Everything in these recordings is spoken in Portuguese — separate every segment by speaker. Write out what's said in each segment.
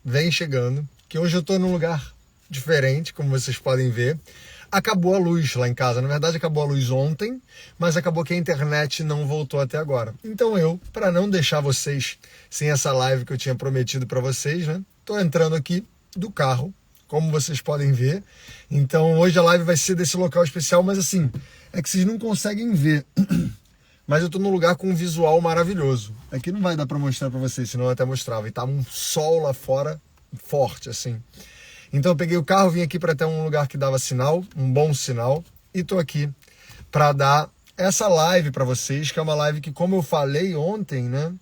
Speaker 1: Vem chegando, que hoje eu tô num lugar diferente, como vocês podem ver. Acabou a luz lá em casa, na verdade acabou a luz ontem, mas acabou que a internet não voltou até agora. Então eu, para não deixar vocês sem essa live que eu tinha prometido para vocês, né, tô entrando aqui do carro, como vocês podem ver. Então hoje a live vai ser desse local especial, mas assim, é que vocês não conseguem ver. Mas eu tô num lugar com um visual maravilhoso. Aqui não vai dar para mostrar para vocês, senão eu até mostrava. E tá um sol lá fora forte, assim. Então eu peguei o carro, vim aqui para ter um lugar que dava sinal, um bom sinal. E tô aqui para dar essa live para vocês, que é uma live que, como eu falei ontem, né?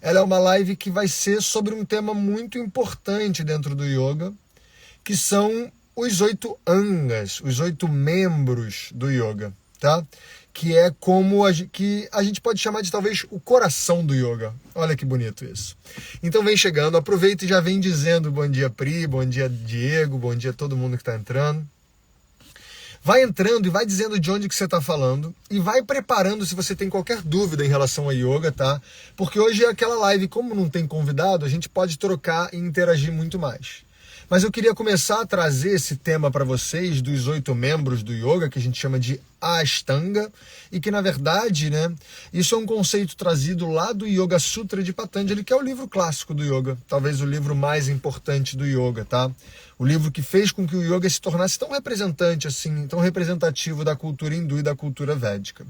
Speaker 1: Ela é uma live que vai ser sobre um tema muito importante dentro do yoga, que são os 8 angas, os 8 membros do yoga, tá? Que é como que a gente pode chamar de talvez o coração do yoga. Olha que bonito isso. Então vem chegando, aproveita e já vem dizendo bom dia Pri, bom dia Diego, bom dia a todo mundo que está entrando. Vai entrando e vai dizendo de onde que você está falando e vai preparando se você tem qualquer dúvida em relação a yoga, tá? Porque hoje é aquela live, como não tem convidado, a gente pode trocar e interagir muito mais. Mas eu queria começar a trazer esse tema para vocês dos 8 membros do yoga, que a gente chama de Ashtanga, e que na verdade, né, isso é um conceito trazido lá do Yoga Sutra de Patanjali, que é o livro clássico do yoga, talvez o livro mais importante do yoga, tá? O livro que fez com que o yoga se tornasse tão representante assim, tão representativo da cultura hindu e da cultura védica.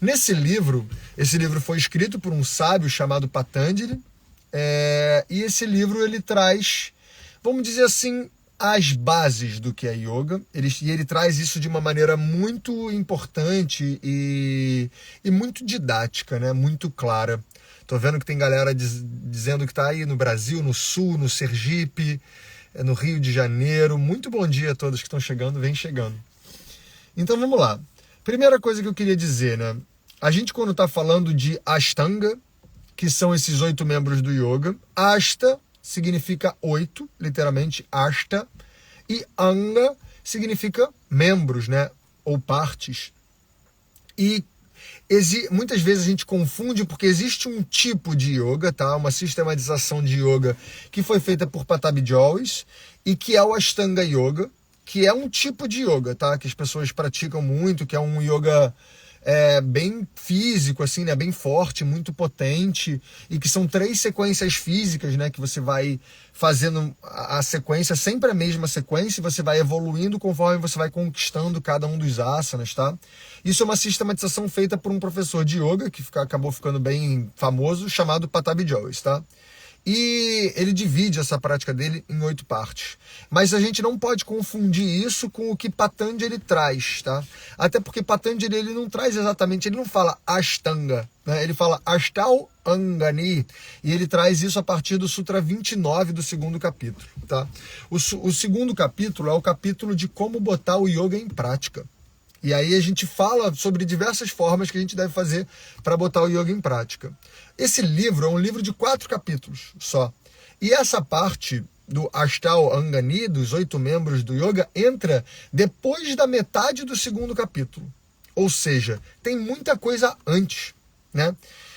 Speaker 1: Nesse livro, esse livro foi escrito por um sábio chamado Patanjali, e esse livro ele traz, vamos dizer assim, as bases do que é yoga, ele traz isso de uma maneira muito importante e muito didática, né? Muito clara. Tô vendo que tem galera dizendo que tá aí no Brasil, no Sul, no Sergipe, no Rio de Janeiro. Muito bom dia a todos que estão chegando, vem chegando. Então vamos lá. Primeira coisa que eu queria dizer, né? A gente quando tá falando de Ashtanga, que são esses 8 membros do yoga, Ashta significa 8, literalmente Ashta, e Anga significa membros, né, ou partes. E muitas vezes a gente confunde porque existe um tipo de yoga, tá, uma sistematização de yoga que foi feita por Patanjali Jois e que é o Ashtanga Yoga, que é um tipo de yoga, tá, que as pessoas praticam muito, que é um yoga bem físico, assim, né? Bem forte, muito potente, e que são 3 sequências físicas, né? Que você vai fazendo a sequência, sempre a mesma sequência, e você vai evoluindo conforme você vai conquistando cada um dos asanas, tá? Isso é uma sistematização feita por um professor de yoga, que acabou ficando bem famoso, chamado Patanjali Jois, tá? E ele divide essa prática dele em 8 partes. Mas a gente não pode confundir isso com o que Patanjali traz, tá? Até porque Patanjali ele não traz exatamente, ele não fala Ashtanga, né? Ele fala Ashtau Angani, e ele traz isso a partir do Sutra 29 do 2º capítulo, tá? O 2º capítulo é o capítulo de como botar o yoga em prática. E aí a gente fala sobre diversas formas que a gente deve fazer para botar o yoga em prática. Esse livro é um livro de 4 capítulos só. E essa parte do Ashtau Angani, dos 8 membros do yoga, entra depois da metade do 2º capítulo. Ou seja, tem muita coisa antes, né?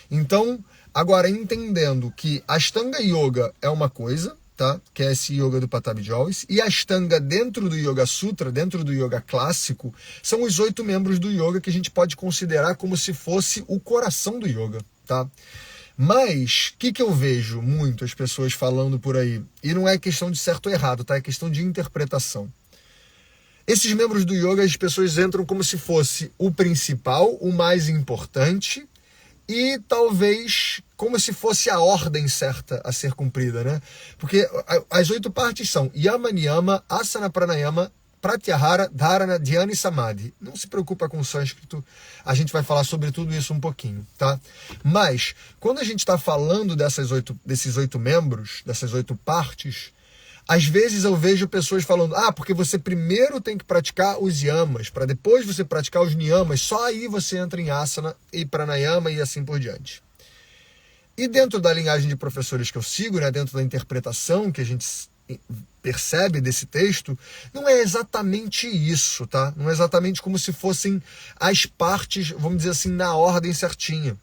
Speaker 1: Então, agora entendendo que Ashtanga Yoga é uma coisa, tá? Que é esse yoga do Patanjali Jois, e Ashtanga dentro do Yoga Sutra, dentro do yoga clássico, são os 8 membros do yoga que a gente pode considerar como se fosse o coração do yoga, tá? Mas, o que eu vejo muito as pessoas falando por aí, e não é questão de certo ou errado, tá? É questão de interpretação. Esses membros do yoga, as pessoas entram como se fosse o principal, o mais importante, e talvez como se fosse a ordem certa a ser cumprida, né? Porque as 8 partes são Yama, Niyama, Asana, Pranayama, Pratyahara, Dharana, Dhyana e Samadhi. Não se preocupa com o sânscrito, a gente vai falar sobre tudo isso um pouquinho, tá? Mas, quando a gente está falando desses 8 membros, dessas 8 partes, às vezes eu vejo pessoas falando, porque você primeiro tem que praticar os yamas, para depois você praticar os niyamas, só aí você entra em asana e pranayama e assim por diante. E dentro da linhagem de professores que eu sigo, né, dentro da interpretação que a gente percebe desse texto, não é exatamente isso, tá? Não é exatamente como se fossem as partes, vamos dizer assim, na ordem certinha.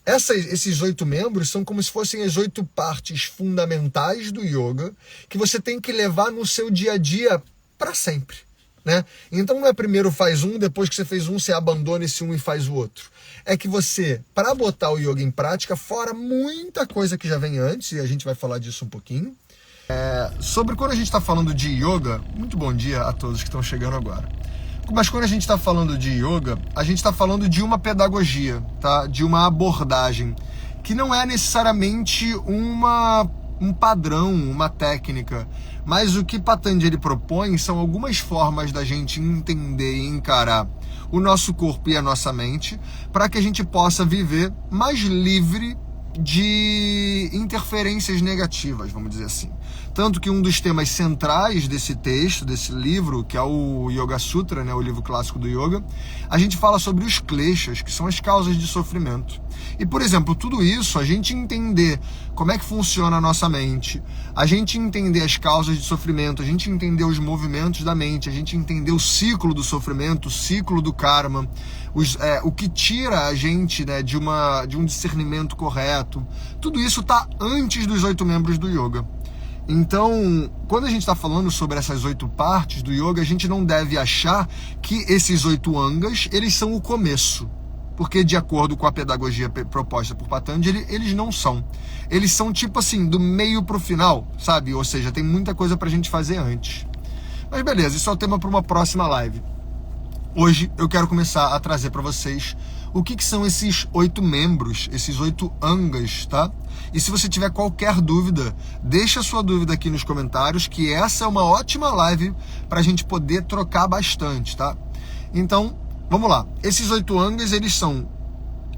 Speaker 1: Esses 8 membros são como se fossem as 8 partes fundamentais do yoga que você tem que levar no seu dia a dia para sempre, né? Então não é primeiro faz um, depois que você fez um, você abandona esse um e faz o outro. É que você, para botar o yoga em prática, fora muita coisa que já vem antes, e a gente vai falar disso um pouquinho, sobre quando a gente está falando de yoga, muito bom dia a todos que estão chegando agora. Mas quando a gente está falando de yoga, a gente está falando de uma pedagogia, tá? De uma abordagem, que não é necessariamente um padrão, uma técnica, mas o que Patanjali propõe são algumas formas da gente entender e encarar o nosso corpo e a nossa mente, para que a gente possa viver mais livre de interferências negativas, vamos dizer assim. Tanto que um dos temas centrais desse texto, desse livro, que é o Yoga Sutra, né, o livro clássico do yoga, a gente fala sobre os kleshas, que são as causas de sofrimento. E, por exemplo, tudo isso, a gente entender como é que funciona a nossa mente, a gente entender as causas de sofrimento, a gente entender os movimentos da mente, a gente entender o ciclo do sofrimento, o ciclo do karma, o que tira a gente, né, de um discernimento correto, tudo isso está antes dos 8 membros do yoga. Então, quando a gente está falando sobre essas 8 partes do yoga, a gente não deve achar que esses 8 angas, eles são o começo. Porque, de acordo com a pedagogia proposta por Patanjali, eles não são. Eles são, tipo assim, do meio pro final, sabe? Ou seja, tem muita coisa pra gente fazer antes. Mas beleza, isso é o tema para uma próxima live. Hoje eu quero começar a trazer para vocês o que são esses 8 membros, esses 8 angas, tá? E se você tiver qualquer dúvida, deixa a sua dúvida aqui nos comentários, que essa é uma ótima live para a gente poder trocar bastante, tá? Então, vamos lá. Esses 8 angas, eles são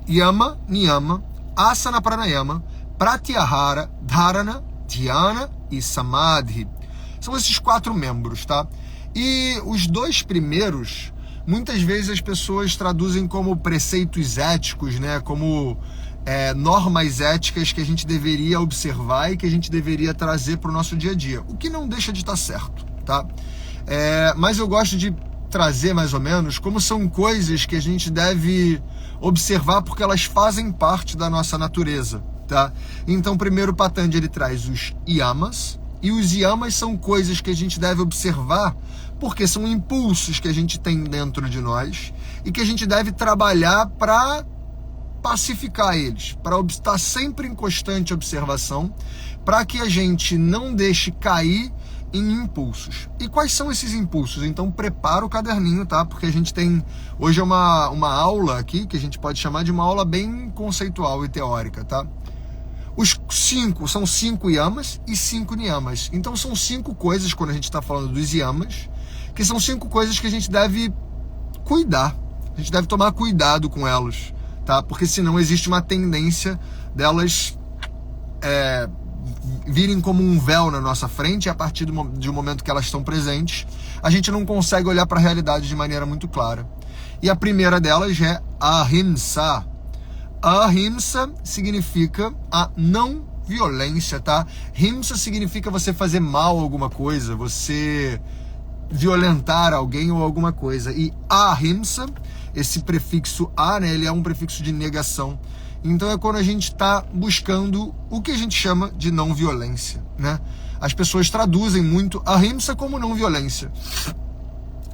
Speaker 1: Yama, Niyama, Asana, Pranayama, Pratyahara, Dharana, Dhyana e Samadhi. São esses 4 membros, tá? E os 2 primeiros, muitas vezes as pessoas traduzem como preceitos éticos, né? Como normas éticas que a gente deveria observar e que a gente deveria trazer para o nosso dia a dia, o que não deixa de estar certo, tá? Mas eu gosto de trazer mais ou menos como são coisas que a gente deve observar porque elas fazem parte da nossa natureza, tá? Então, primeiro Patanjali traz os yamas, e os yamas são coisas que a gente deve observar porque são impulsos que a gente tem dentro de nós e que a gente deve trabalhar para pacificar eles, para estar sempre em constante observação, para que a gente não deixe cair em impulsos. E quais são esses impulsos? Então prepara o caderninho, tá? Porque a gente tem hoje uma aula aqui que a gente pode chamar de uma aula bem conceitual e teórica, tá? São 5 yamas e 5 niyamas. Então são 5 coisas, quando a gente está falando dos yamas, que são 5 coisas que a gente deve cuidar. A gente deve tomar cuidado com elas, tá? Porque senão existe uma tendência delas virem como um véu na nossa frente, e a partir de um momento que elas estão presentes, a gente não consegue olhar para a realidade de maneira muito clara. E a primeira delas é a ahimsa. A ahimsa significa a não violência, tá? Himsa significa você fazer mal a alguma coisa, você violentar alguém ou alguma coisa. E ahimsa, esse prefixo a, né, ele é um prefixo de negação. Então é quando a gente está buscando o que a gente chama de não violência, né? As pessoas traduzem muito ahimsa como não violência.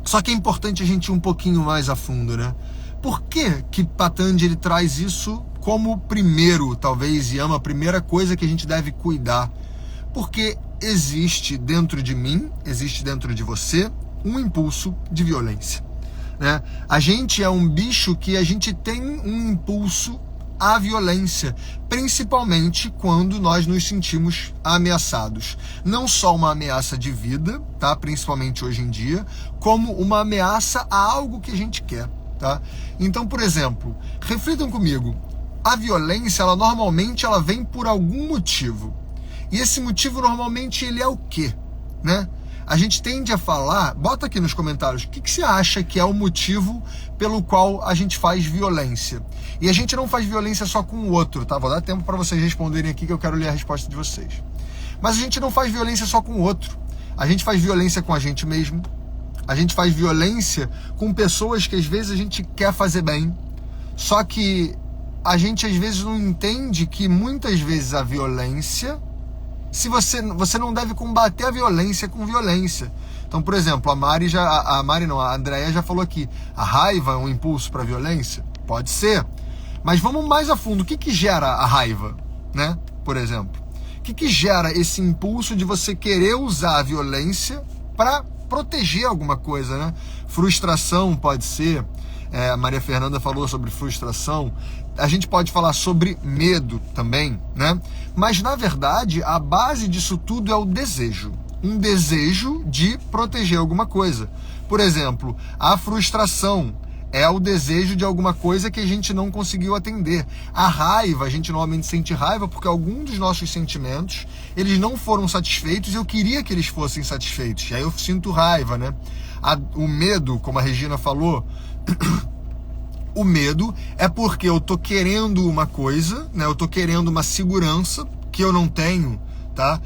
Speaker 1: Só que é importante a gente ir um pouquinho mais a fundo, né? Por que Patanjali traz isso como primeiro, talvez, Yama, a primeira coisa que a gente deve cuidar? Porque existe dentro de mim, existe dentro de você, um impulso de violência, né? A gente é um bicho que a gente tem um impulso à violência, principalmente quando nós nos sentimos ameaçados. Não só uma ameaça de vida, tá? Principalmente hoje em dia, como uma ameaça a algo que a gente quer, tá? Então, por exemplo, reflitam comigo, a violência, normalmente vem por algum motivo. E esse motivo, normalmente, ele é o quê, né? A gente tende a falar, bota aqui nos comentários, o que você acha que é o motivo pelo qual a gente faz violência? E a gente não faz violência só com o outro, tá? Vou dar tempo para vocês responderem aqui que eu quero ler a resposta de vocês. Mas a gente não faz violência só com o outro. A gente faz violência com a gente mesmo. A gente faz violência com pessoas que às vezes a gente quer fazer bem. Só que a gente às vezes não entende que muitas vezes a violência, se você não deve combater a violência com violência. Então, por exemplo, a Andrea já falou aqui, a raiva é um impulso para a violência? Pode ser. Mas vamos mais a fundo. O que gera a raiva, né? Por exemplo, o que gera esse impulso de você querer usar a violência para proteger alguma coisa, né? Frustração pode ser. A Maria Fernanda falou sobre frustração. A gente pode falar sobre medo também, né? Mas, na verdade, a base disso tudo é o desejo. Um desejo de proteger alguma coisa. Por exemplo, a frustração é o desejo de alguma coisa que a gente não conseguiu atender. A raiva, a gente normalmente sente raiva porque algum dos nossos sentimentos, eles não foram satisfeitos e eu queria que eles fossem satisfeitos. E aí eu sinto raiva, né? O medo, como a Regina falou, o medo é porque eu tô querendo uma coisa, né? Eu tô querendo uma segurança que eu não tenho, tá?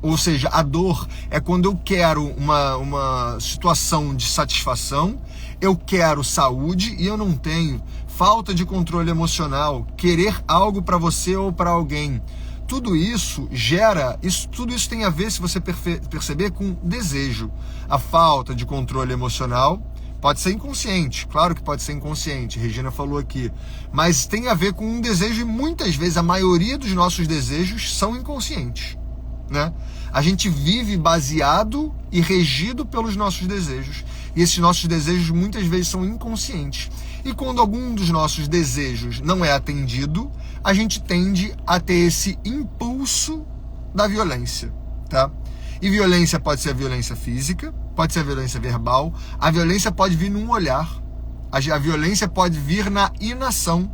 Speaker 1: Ou seja, a dor é quando eu quero uma situação de satisfação, eu quero saúde e eu não tenho. Falta de controle emocional, querer algo para você ou para alguém. Tudo isso tudo isso tem a ver, se você perceber, com desejo. A falta de controle emocional pode ser inconsciente, claro que pode ser inconsciente, Regina falou aqui, mas tem a ver com um desejo e muitas vezes a maioria dos nossos desejos são inconscientes, né? A gente vive baseado e regido pelos nossos desejos, e esses nossos desejos muitas vezes são inconscientes. E quando algum dos nossos desejos não é atendido, a gente tende a ter esse impulso da violência, tá? E violência pode ser a violência física, pode ser a violência verbal, a violência pode vir num olhar, a violência pode vir na inação.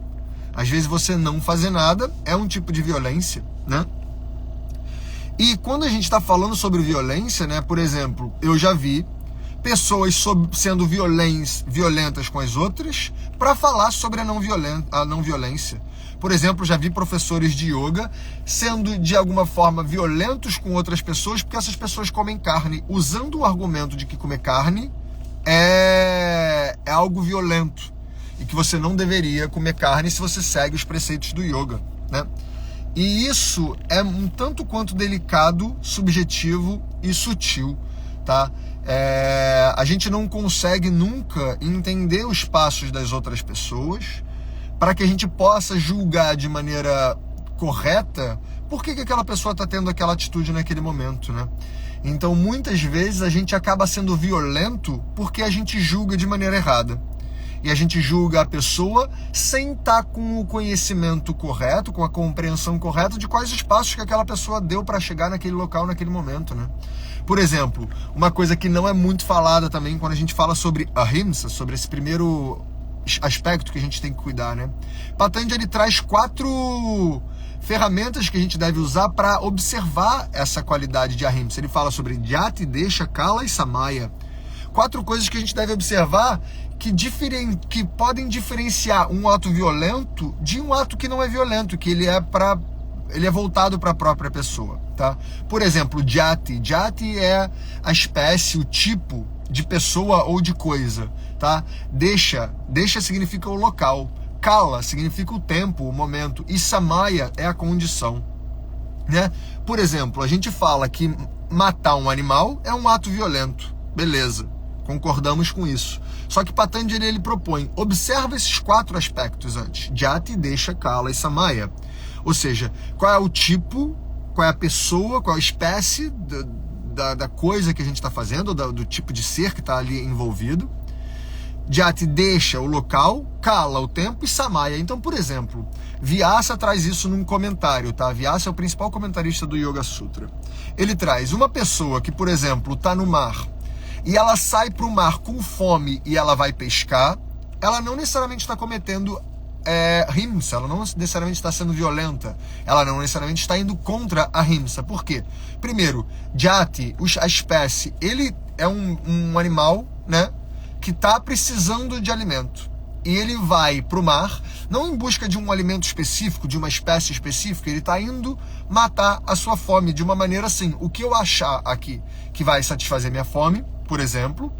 Speaker 1: Às vezes você não fazer nada é um tipo de violência, né? E quando a gente está falando sobre violência, né? Por exemplo, eu já vi pessoas sendo violentas com as outras para falar sobre a não violência. Por exemplo, já vi professores de yoga sendo de alguma forma violentos com outras pessoas porque essas pessoas comem carne, usando o argumento de que comer carne é algo violento e que você não deveria comer carne se você segue os preceitos do yoga, né? E isso é um tanto quanto delicado, subjetivo e sutil, tá? A gente não consegue nunca entender os passos das outras pessoas para que a gente possa julgar de maneira correta por que aquela pessoa está tendo aquela atitude naquele momento, né? Então, muitas vezes a gente acaba sendo violento porque a gente julga de maneira errada. E a gente julga a pessoa sem estar com o conhecimento correto, com a compreensão correta de quais os passos que aquela pessoa deu para chegar naquele local, naquele momento, né? Por exemplo, uma coisa que não é muito falada também quando a gente fala sobre ahimsa, sobre esse primeiro aspecto que a gente tem que cuidar, né? Patanjali traz 4 ferramentas que a gente deve usar para observar essa qualidade de ahimsa. Ele fala sobre jati, desha, kala e samaya. 4 coisas que a gente deve observar que podem diferenciar um ato violento de um ato que não é violento, que ele é voltado para a própria pessoa, tá? Por exemplo, jati. Jati é a espécie, o tipo de pessoa ou de coisa, tá? Desha significa o local. Kala significa o tempo, o momento. E samaya é a condição, né? Por exemplo, a gente fala que matar um animal é um ato violento. Beleza, concordamos com isso. Só que Patanjali ele propõe, observa esses 4 aspectos antes. Jati, desha, kala e samaya. Ou seja, qual é o tipo, qual é a pessoa, qual é a espécie da coisa que a gente está fazendo, do tipo de ser que está ali envolvido. Jati, deixa o local, kala o tempo e samaya. Então, por exemplo, Vyasa traz isso num comentário, tá? Vyasa é o principal comentarista do Yoga Sutra. Ele traz uma pessoa que, por exemplo, está no mar e ela sai para o mar com fome e ela vai pescar, ela não necessariamente está cometendo himsa, ela não necessariamente está sendo violenta, ela não necessariamente está indo contra a himsa. Por quê? Primeiro, jati, a espécie, ele é um animal, né, que está precisando de alimento. E ele vai para o mar, não em busca de um alimento específico, de uma espécie específica, ele está indo matar a sua fome de uma maneira assim, o que eu achar aqui que vai satisfazer minha fome, por exemplo,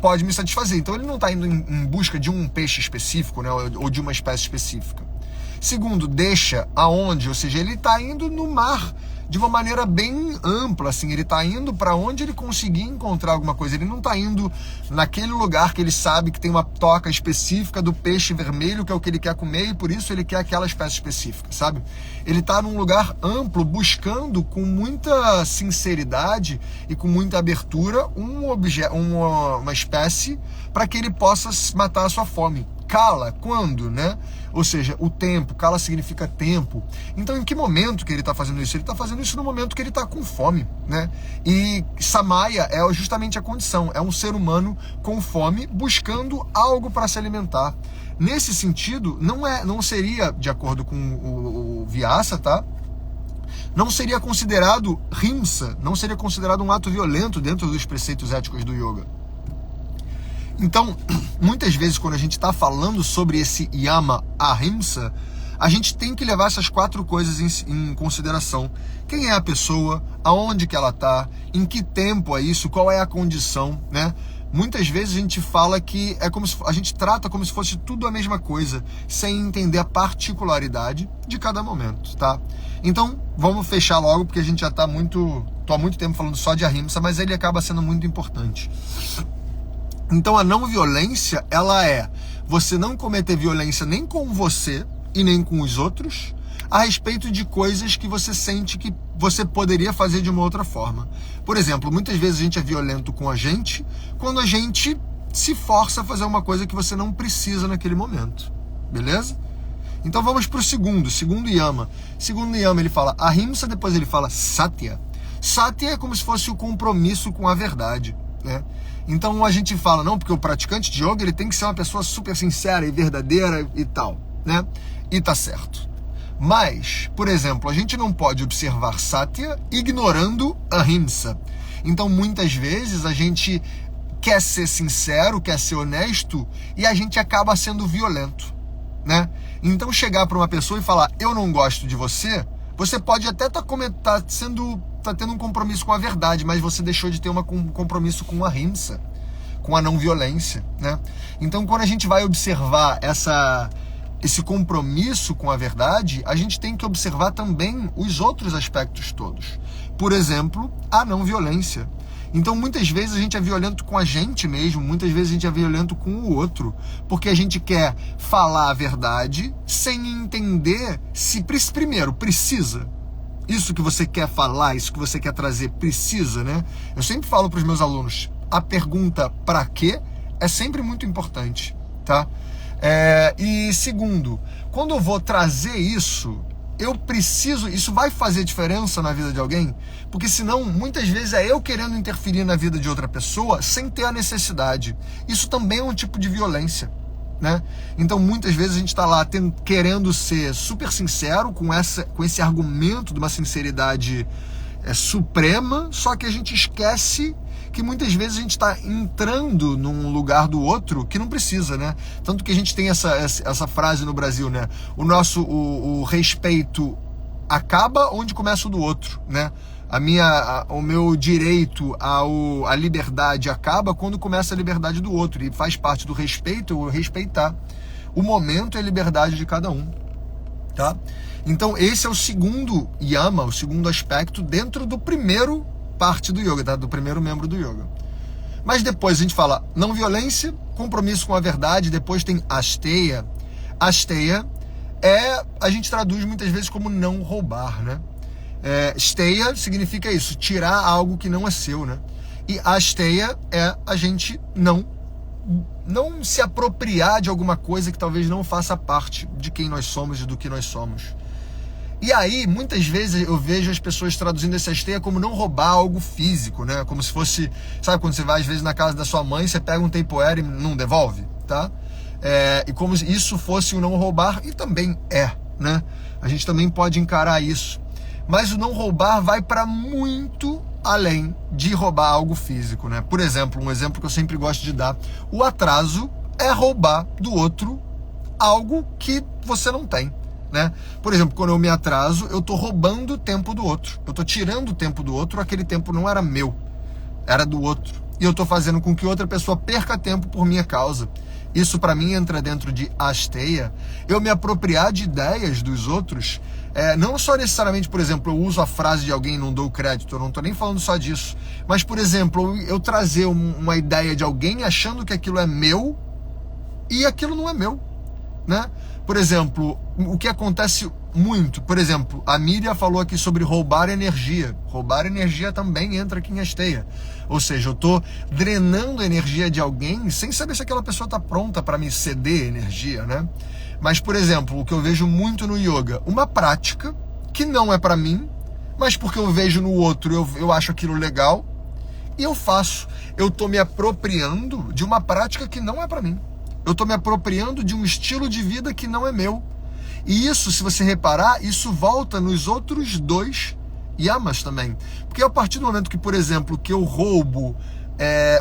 Speaker 1: pode me satisfazer. Então ele não está indo em busca de um peixe específico, né, ou de uma espécie específica. Segundo, deixa aonde, ou seja, ele está indo no mar de uma maneira bem ampla, assim, ele está indo para onde ele conseguir encontrar alguma coisa. Ele não está indo naquele lugar que ele sabe que tem uma toca específica do peixe vermelho, que é o que ele quer comer, e por isso ele quer aquela espécie específica, sabe? Ele está num lugar amplo, buscando com muita sinceridade e com muita abertura uma espécie para que ele possa matar a sua fome. Kala, quando, né? Ou seja, o tempo, kala significa tempo. Então, em que momento que ele está fazendo isso? Ele está fazendo isso no momento que ele está com fome, né? E samaya é justamente a condição, é um ser humano com fome buscando algo para se alimentar. Nesse sentido, não seria, de acordo com o Vyasa, tá? Não seria considerado himsa, não seria considerado um ato violento dentro dos preceitos éticos do yoga. Então, muitas vezes, quando a gente está falando sobre esse yama ahimsa, a gente tem que levar essas 4 coisas em consideração. Quem é a pessoa, aonde que ela está, em que tempo é isso, qual é a condição, né? Muitas vezes a gente fala que a gente trata como se fosse tudo a mesma coisa, sem entender a particularidade de cada momento, tá? Então, vamos fechar logo, porque a gente já tô há muito tempo falando só de ahimsa, mas ele acaba sendo muito importante. Então a não violência, ela é você não cometer violência nem com você e nem com os outros a respeito de coisas que você sente que você poderia fazer de uma outra forma. Por exemplo, muitas vezes a gente é violento com a gente quando a gente se força a fazer uma coisa que você não precisa naquele momento. Beleza? Então vamos para o segundo yama. Segundo yama ele fala ahimsa, depois ele fala satya. Satya é como se fosse o compromisso com a verdade, né? Então a gente fala, não, porque o praticante de yoga ele tem que ser uma pessoa super sincera e verdadeira e tal, né? E tá certo. Mas, por exemplo, a gente não pode observar satya ignorando ahimsa. Então muitas vezes a gente quer ser sincero, quer ser honesto e a gente acaba sendo violento, né? Então chegar para uma pessoa e falar, eu não gosto de você, você pode até tá tendo um compromisso com a verdade, mas você deixou de ter um compromisso com a ahimsa, com a não violência, né? Então, quando a gente vai observar esse compromisso com a verdade, a gente tem que observar também os outros aspectos todos. Por exemplo, a não violência. Então, muitas vezes a gente é violento com a gente mesmo, muitas vezes a gente é violento com o outro, porque a gente quer falar a verdade sem entender se, primeiro, precisa. Isso que você quer falar, isso que você quer trazer, precisa, né? Eu sempre falo para os meus alunos, a pergunta para quê é sempre muito importante, tá? E segundo, quando eu vou trazer isso, isso vai fazer diferença na vida de alguém? Porque senão, muitas vezes é eu querendo interferir na vida de outra pessoa sem ter a necessidade. Isso também é um tipo de violência, né? Então muitas vezes a gente está lá querendo ser super sincero com esse argumento de uma sinceridade suprema, só que a gente esquece que muitas vezes a gente está entrando num lugar do outro que não precisa, né? Tanto que a gente tem essa frase no Brasil, né? O respeito acaba onde começa o do outro, né? O meu direito à liberdade acaba quando começa a liberdade do outro, e faz parte do respeito eu respeitar o momento e a liberdade de cada um, tá? Então esse é o segundo yama, o segundo aspecto dentro do primeiro parte do yoga, tá? Do primeiro membro do yoga. Mas depois a gente fala não violência, compromisso com a verdade, depois tem asteya. Asteya a gente traduz muitas vezes como não roubar, né? Steya significa isso, tirar algo que não é seu, né? E asteya é a gente não se apropriar de alguma coisa que talvez não faça parte de quem nós somos e do que nós somos. E aí, muitas vezes eu vejo as pessoas traduzindo essa asteya como não roubar algo físico, né? Como se fosse, sabe, quando você vai às vezes na casa da sua mãe, você pega um Tupperware e não devolve, tá? E como se isso fosse o não roubar, e também né? A gente também pode encarar isso. Mas o não roubar vai para muito além de roubar algo físico, né? Por exemplo, um exemplo que eu sempre gosto de dar, o atraso é roubar do outro algo que você não tem, né? Por exemplo, quando eu me atraso, eu tô roubando o tempo do outro, eu tô tirando o tempo do outro, aquele tempo não era meu, era do outro, e eu estou fazendo com que outra pessoa perca tempo por minha causa. Isso para mim entra dentro de asteia. Eu me apropriar de ideias dos outros, não só necessariamente, por exemplo, eu uso a frase de alguém e não dou crédito, eu não estou nem falando só disso, mas, por exemplo, eu trazer uma ideia de alguém achando que aquilo é meu e aquilo não é meu, né? Por exemplo, o que acontece muito, por exemplo, a Miriam falou aqui sobre roubar energia. Roubar energia também entra aqui em asteia. Ou seja, eu estou drenando a energia de alguém sem saber se aquela pessoa está pronta para me ceder energia, né? Mas, por exemplo, o que eu vejo muito no yoga, uma prática que não é para mim, mas porque eu vejo no outro, eu acho aquilo legal e eu faço. Eu estou me apropriando de uma prática que não é para mim. Eu estou me apropriando de um estilo de vida que não é meu. E isso, se você reparar, isso volta nos outros dois yamas também. Porque a partir do momento que, por exemplo, que eu roubo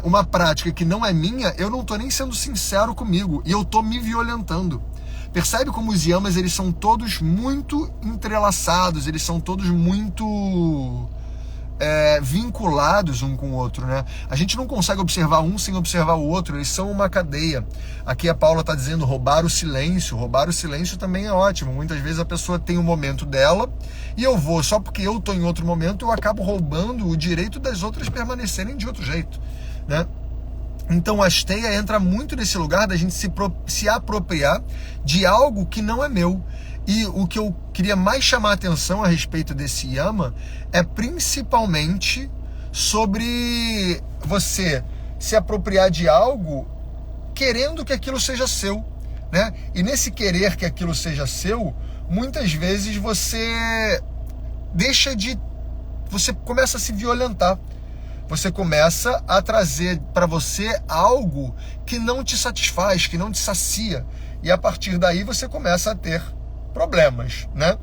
Speaker 1: uma prática que não é minha, eu não estou nem sendo sincero comigo. E eu estou me violentando. Percebe como os yamas, eles são todos muito entrelaçados, eles são todos muito vinculados um com o outro, né? A gente não consegue observar um sem observar o outro, eles são uma cadeia. Aqui a Paula está dizendo roubar o silêncio também é ótimo. Muitas vezes a pessoa tem o momento dela e eu vou, só porque eu estou em outro momento, eu acabo roubando o direito das outras permanecerem de outro jeito, né? Então a asteia entra muito nesse lugar da gente se apropriar de algo que não é meu. E o que eu queria mais chamar a atenção a respeito desse yama é principalmente sobre você se apropriar de algo querendo que aquilo seja seu, né? E nesse querer que aquilo seja seu, muitas vezes você começa a se violentar. Você começa a trazer para você algo que não te satisfaz, que não te sacia. E a partir daí você começa a ter problemas, né?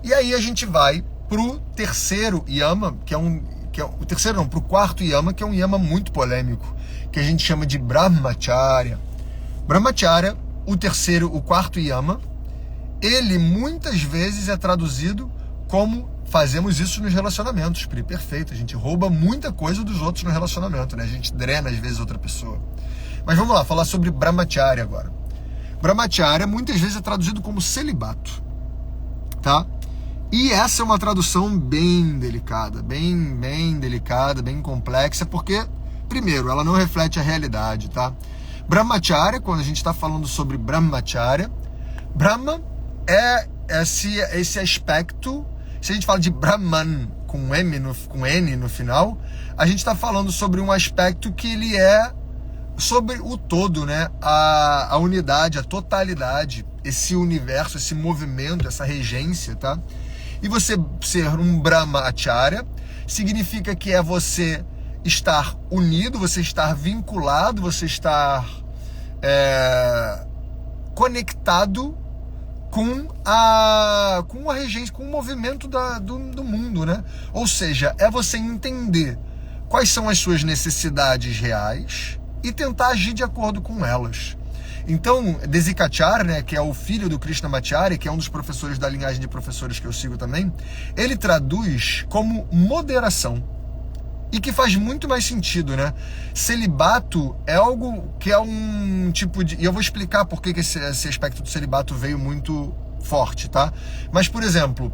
Speaker 1: E aí a gente vai pro terceiro yama, pro quarto yama, que é um yama muito polêmico, que a gente chama de brahmacharya. Brahmacharya, o quarto yama, ele muitas vezes é traduzido como fazemos isso nos relacionamentos. Perfeito, a gente rouba muita coisa dos outros no relacionamento, né? A gente drena às vezes outra pessoa. Mas vamos lá, falar sobre brahmacharya agora. Brahmacharya muitas vezes é traduzido como celibato, tá? E essa é uma tradução bem delicada, bem delicada, bem complexa, porque, primeiro, ela não reflete a realidade, tá? Brahmacharya, quando a gente está falando sobre brahmacharya, Brahma é esse aspecto. Se a gente fala de Brahman com N no final, a gente está falando sobre um aspecto que ele é sobre o todo, né? A unidade, a totalidade, esse universo, esse movimento, essa regência, tá? E você ser um Brahmacharya significa que é você estar unido, você estar vinculado, você estar conectado com a regência, com o movimento do mundo, né? Ou seja, é você entender quais são as suas necessidades reais e tentar agir de acordo com elas. Então, Desikachar, né, que é o filho do Krishnamacharya, que é um dos professores da linhagem de professores que eu sigo também, ele traduz como moderação. E que faz muito mais sentido, né? Celibato é algo que é um tipo de... E eu vou explicar por que esse aspecto do celibato veio muito forte, tá? Mas, por exemplo,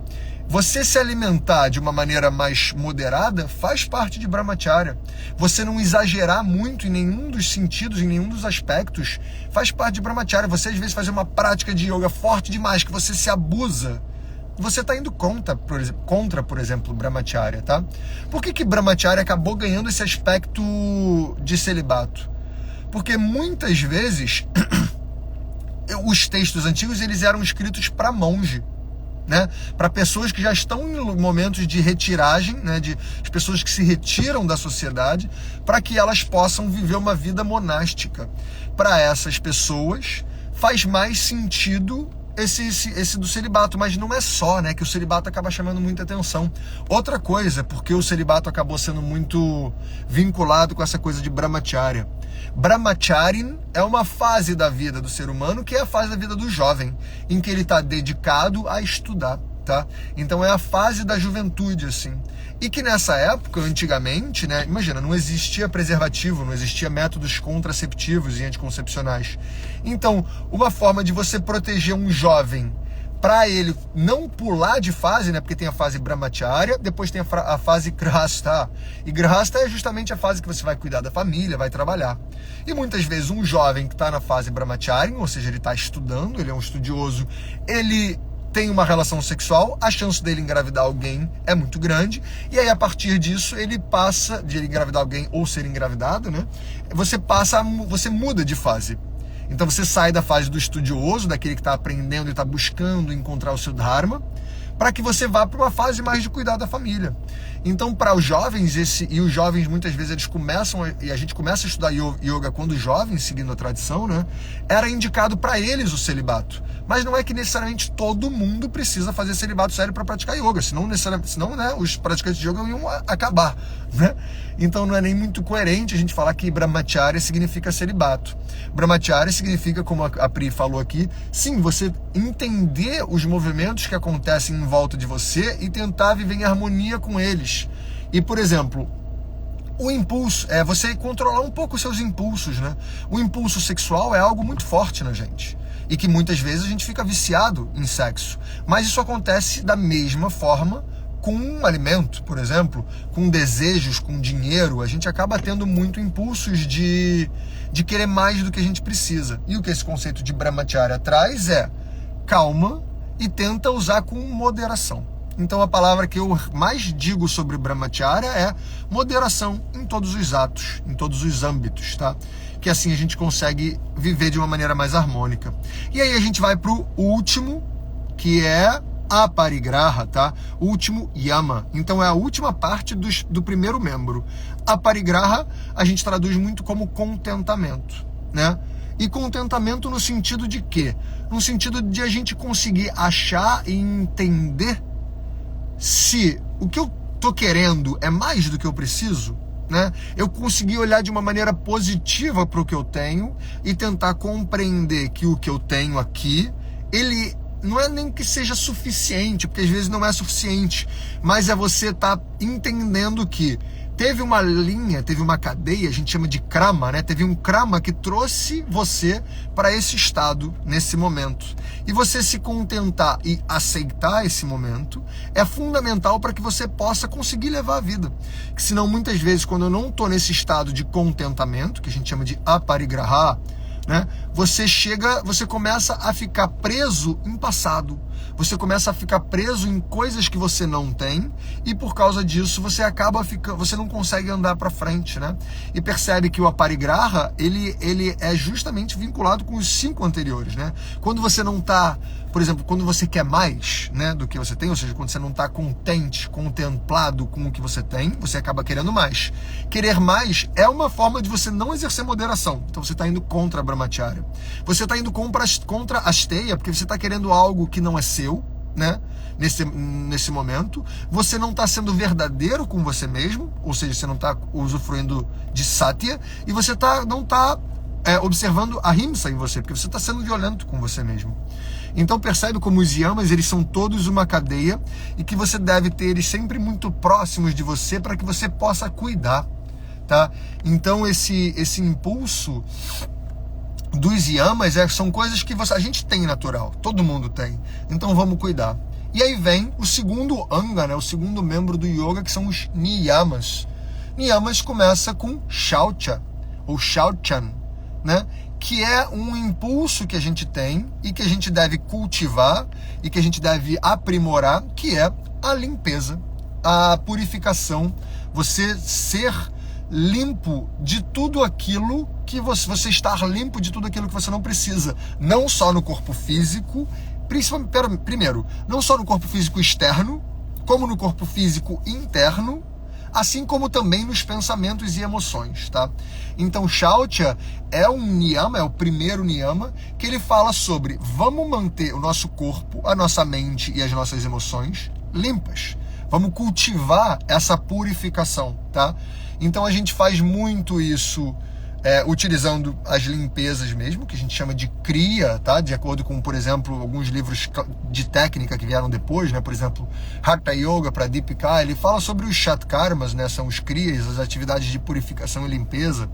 Speaker 1: você se alimentar de uma maneira mais moderada faz parte de Brahmacharya. Você não exagerar muito em nenhum dos sentidos, em nenhum dos aspectos, faz parte de Brahmacharya. Você, às vezes, fazer uma prática de yoga forte demais, que você se abusa, você está indo contra, por exemplo, Brahmacharya, tá? Por que Brahmacharya acabou ganhando esse aspecto de celibato? Porque muitas vezes os textos antigos eles eram escritos para monge, né? Para pessoas que já estão em momentos de retiragem, né? As pessoas que se retiram da sociedade, para que elas possam viver uma vida monástica. Para essas pessoas faz mais sentido esse do celibato, mas não é só, né, que o celibato acaba chamando muita atenção. Outra coisa, porque o celibato acabou sendo muito vinculado com essa coisa de Brahmacharya. Brahmacharin é uma fase da vida do ser humano, que é a fase da vida do jovem, em que ele está dedicado a estudar, tá? Então é a fase da juventude, assim. E que nessa época, antigamente, né, imagina, não existia preservativo, não existia métodos contraceptivos e anticoncepcionais. Então, uma forma de você proteger um jovem para ele não pular de fase, né? Porque tem a fase brahmacharya, depois tem a fase grihastha. E grihastha é justamente a fase que você vai cuidar da família, vai trabalhar. E muitas vezes um jovem que está na fase brahmacharya, ou seja, ele está estudando, ele é um estudioso, ele tem uma relação sexual, a chance dele engravidar alguém é muito grande, e aí a partir disso ele passa, de ele engravidar alguém ou ser engravidado, né? Você muda de fase. Então você sai da fase do estudioso, daquele que está aprendendo e está buscando encontrar o seu dharma, para que você vá para uma fase mais de cuidar da família. Então, para os jovens, e os jovens muitas vezes eles começam, e a gente começa a estudar yoga quando jovens, seguindo a tradição, né? Era indicado para eles o celibato. Mas não é que necessariamente todo mundo precisa fazer celibato sério para praticar yoga, senão né, os praticantes de yoga iam acabar, né? Então não é nem muito coerente a gente falar que brahmacharya significa celibato. Brahmacharya significa, como a Pri falou aqui, sim, você entender os movimentos que acontecem em volta de você e tentar viver em harmonia com eles. E, por exemplo, o impulso, é você controlar um pouco os seus impulsos, né? O impulso sexual é algo muito forte na gente. E que muitas vezes a gente fica viciado em sexo. Mas isso acontece da mesma forma com um alimento, por exemplo, com desejos, com dinheiro. A gente acaba tendo muito impulsos de querer mais do que a gente precisa. E o que esse conceito de brahmacharya traz é calma e tenta usar com moderação. Então a palavra que eu mais digo sobre brahmacharya é moderação em todos os atos, em todos os âmbitos, tá? Que assim a gente consegue viver de uma maneira mais harmônica. E aí a gente vai para o último, que é a parigraha, tá? O último yama. Então é a última parte do primeiro membro. A parigraha a gente traduz muito como contentamento, né? E contentamento no sentido de quê? No sentido de a gente conseguir achar e entender se o que eu tô querendo é mais do que eu preciso, né? Eu consegui olhar de uma maneira positiva para o que eu tenho e tentar compreender que o que eu tenho aqui, ele não é nem que seja suficiente, porque às vezes não é suficiente, mas é você estar entendendo que teve uma linha, teve uma cadeia, a gente chama de krama, né? Teve um krama que trouxe você para esse estado, nesse momento. E você se contentar e aceitar esse momento é fundamental para que você possa conseguir levar a vida. Que senão, muitas vezes, quando eu não estou nesse estado de contentamento, que a gente chama de aparigraha, né? Você começa a ficar preso em passado. Você começa a ficar preso em coisas que você não tem e por causa disso você não consegue andar para frente, né? E percebe que o aparigraha, ele é justamente vinculado com os 5 anteriores, né? Quando você não está, por exemplo, quando você quer mais, né, do que você tem, ou seja, quando você não está contente, contemplado com o que você tem, você acaba querendo mais. Querer mais é uma forma de você não exercer moderação. Então você está indo contra a brahmacharya. Você está indo contra a asteya, porque você está querendo algo que não é seu, né? Nesse momento, você não está sendo verdadeiro com você mesmo, ou seja, você não está usufruindo de satya, e você não está observando a himsa em você, porque você está sendo violento com você mesmo. Então percebe como os yamas, eles são todos uma cadeia e que você deve ter eles sempre muito próximos de você para que você possa cuidar, tá? Então esse impulso dos yamas são coisas que a gente tem natural, todo mundo tem. Então vamos cuidar. E aí vem o segundo anga, né, o segundo membro do yoga, que são os niyamas. Niyamas começa com shaucha, ou shauchan, né, que é um impulso que a gente tem e que a gente deve cultivar e que a gente deve aprimorar, que é a limpeza, a purificação, você ser limpo de tudo aquilo que você estar limpo de tudo aquilo que você não precisa, não só no corpo físico, primeiro, não só no corpo físico externo, como no corpo físico interno, assim como também nos pensamentos e emoções, tá? Então, Shaucha é um niyama, é o primeiro niyama, que ele fala sobre vamos manter o nosso corpo, a nossa mente e as nossas emoções limpas. Vamos cultivar essa purificação, tá? Então a gente faz muito isso utilizando as limpezas mesmo, que a gente chama de Kriya, tá? De acordo com, por exemplo, alguns livros de técnica que vieram depois, né? Por exemplo, Hatha Yoga para Deepika, ele fala sobre os Shatkarmas, né? São os Kriyas, as atividades de purificação e limpeza,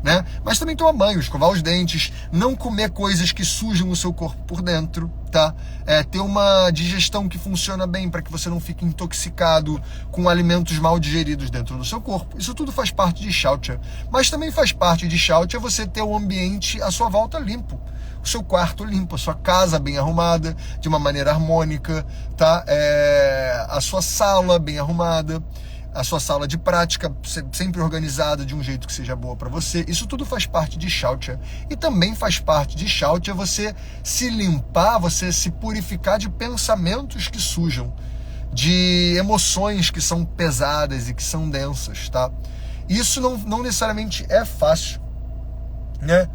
Speaker 1: né? Mas também tomar banho, escovar os dentes, não comer coisas que sujam o seu corpo por dentro, tá? Ter uma digestão que funciona bem para que você não fique intoxicado com alimentos mal digeridos dentro do seu corpo. Isso tudo faz parte de Shaucha. Mas também faz parte de Shaucha você ter o ambiente à sua volta limpo, o seu quarto limpo, a sua casa bem arrumada, de uma maneira harmônica, tá? A sua sala bem arrumada, a sua sala de prática sempre organizada de um jeito que seja boa para você. Isso tudo faz parte de Shaucha. E também faz parte de Shaucha você se limpar, você se purificar de pensamentos que sujam, de emoções que são pesadas e que são densas, tá? Isso não necessariamente é fácil, né?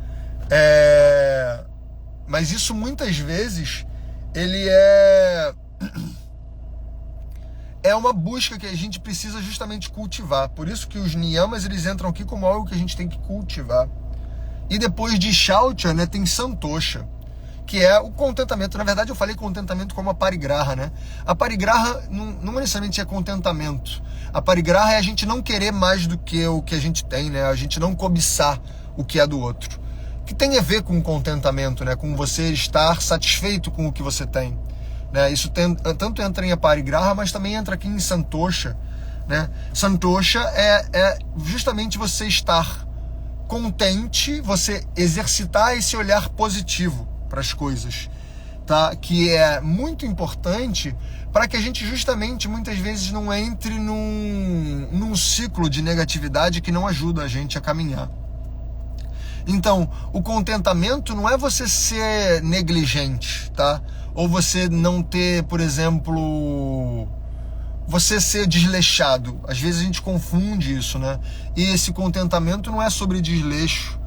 Speaker 1: Mas isso muitas vezes ele é uma busca que a gente precisa justamente cultivar. Por isso que os niyamas, eles entram aqui como algo que a gente tem que cultivar. E depois de Shaucha, né, tem Santosha, que é o contentamento. Na verdade, eu falei contentamento como a parigraha, né? A parigraha não necessariamente é contentamento. A parigraha é a gente não querer mais do que o que a gente tem, né? A gente não cobiçar o que é do outro. Que tem a ver com contentamento, né? Com você estar satisfeito com o que você tem. Isso tanto entra em Aparigraha, mas também entra aqui em Santosha, né? Santosha é justamente você estar contente, você exercitar esse olhar positivo para as coisas, tá? Que é muito importante para que a gente justamente muitas vezes não entre num ciclo de negatividade que não ajuda a gente a caminhar. Então, o contentamento não é você ser negligente, tá? Ou você não ter, por exemplo, você ser desleixado. Às vezes a gente confunde isso, né? E esse contentamento não é sobre desleixo.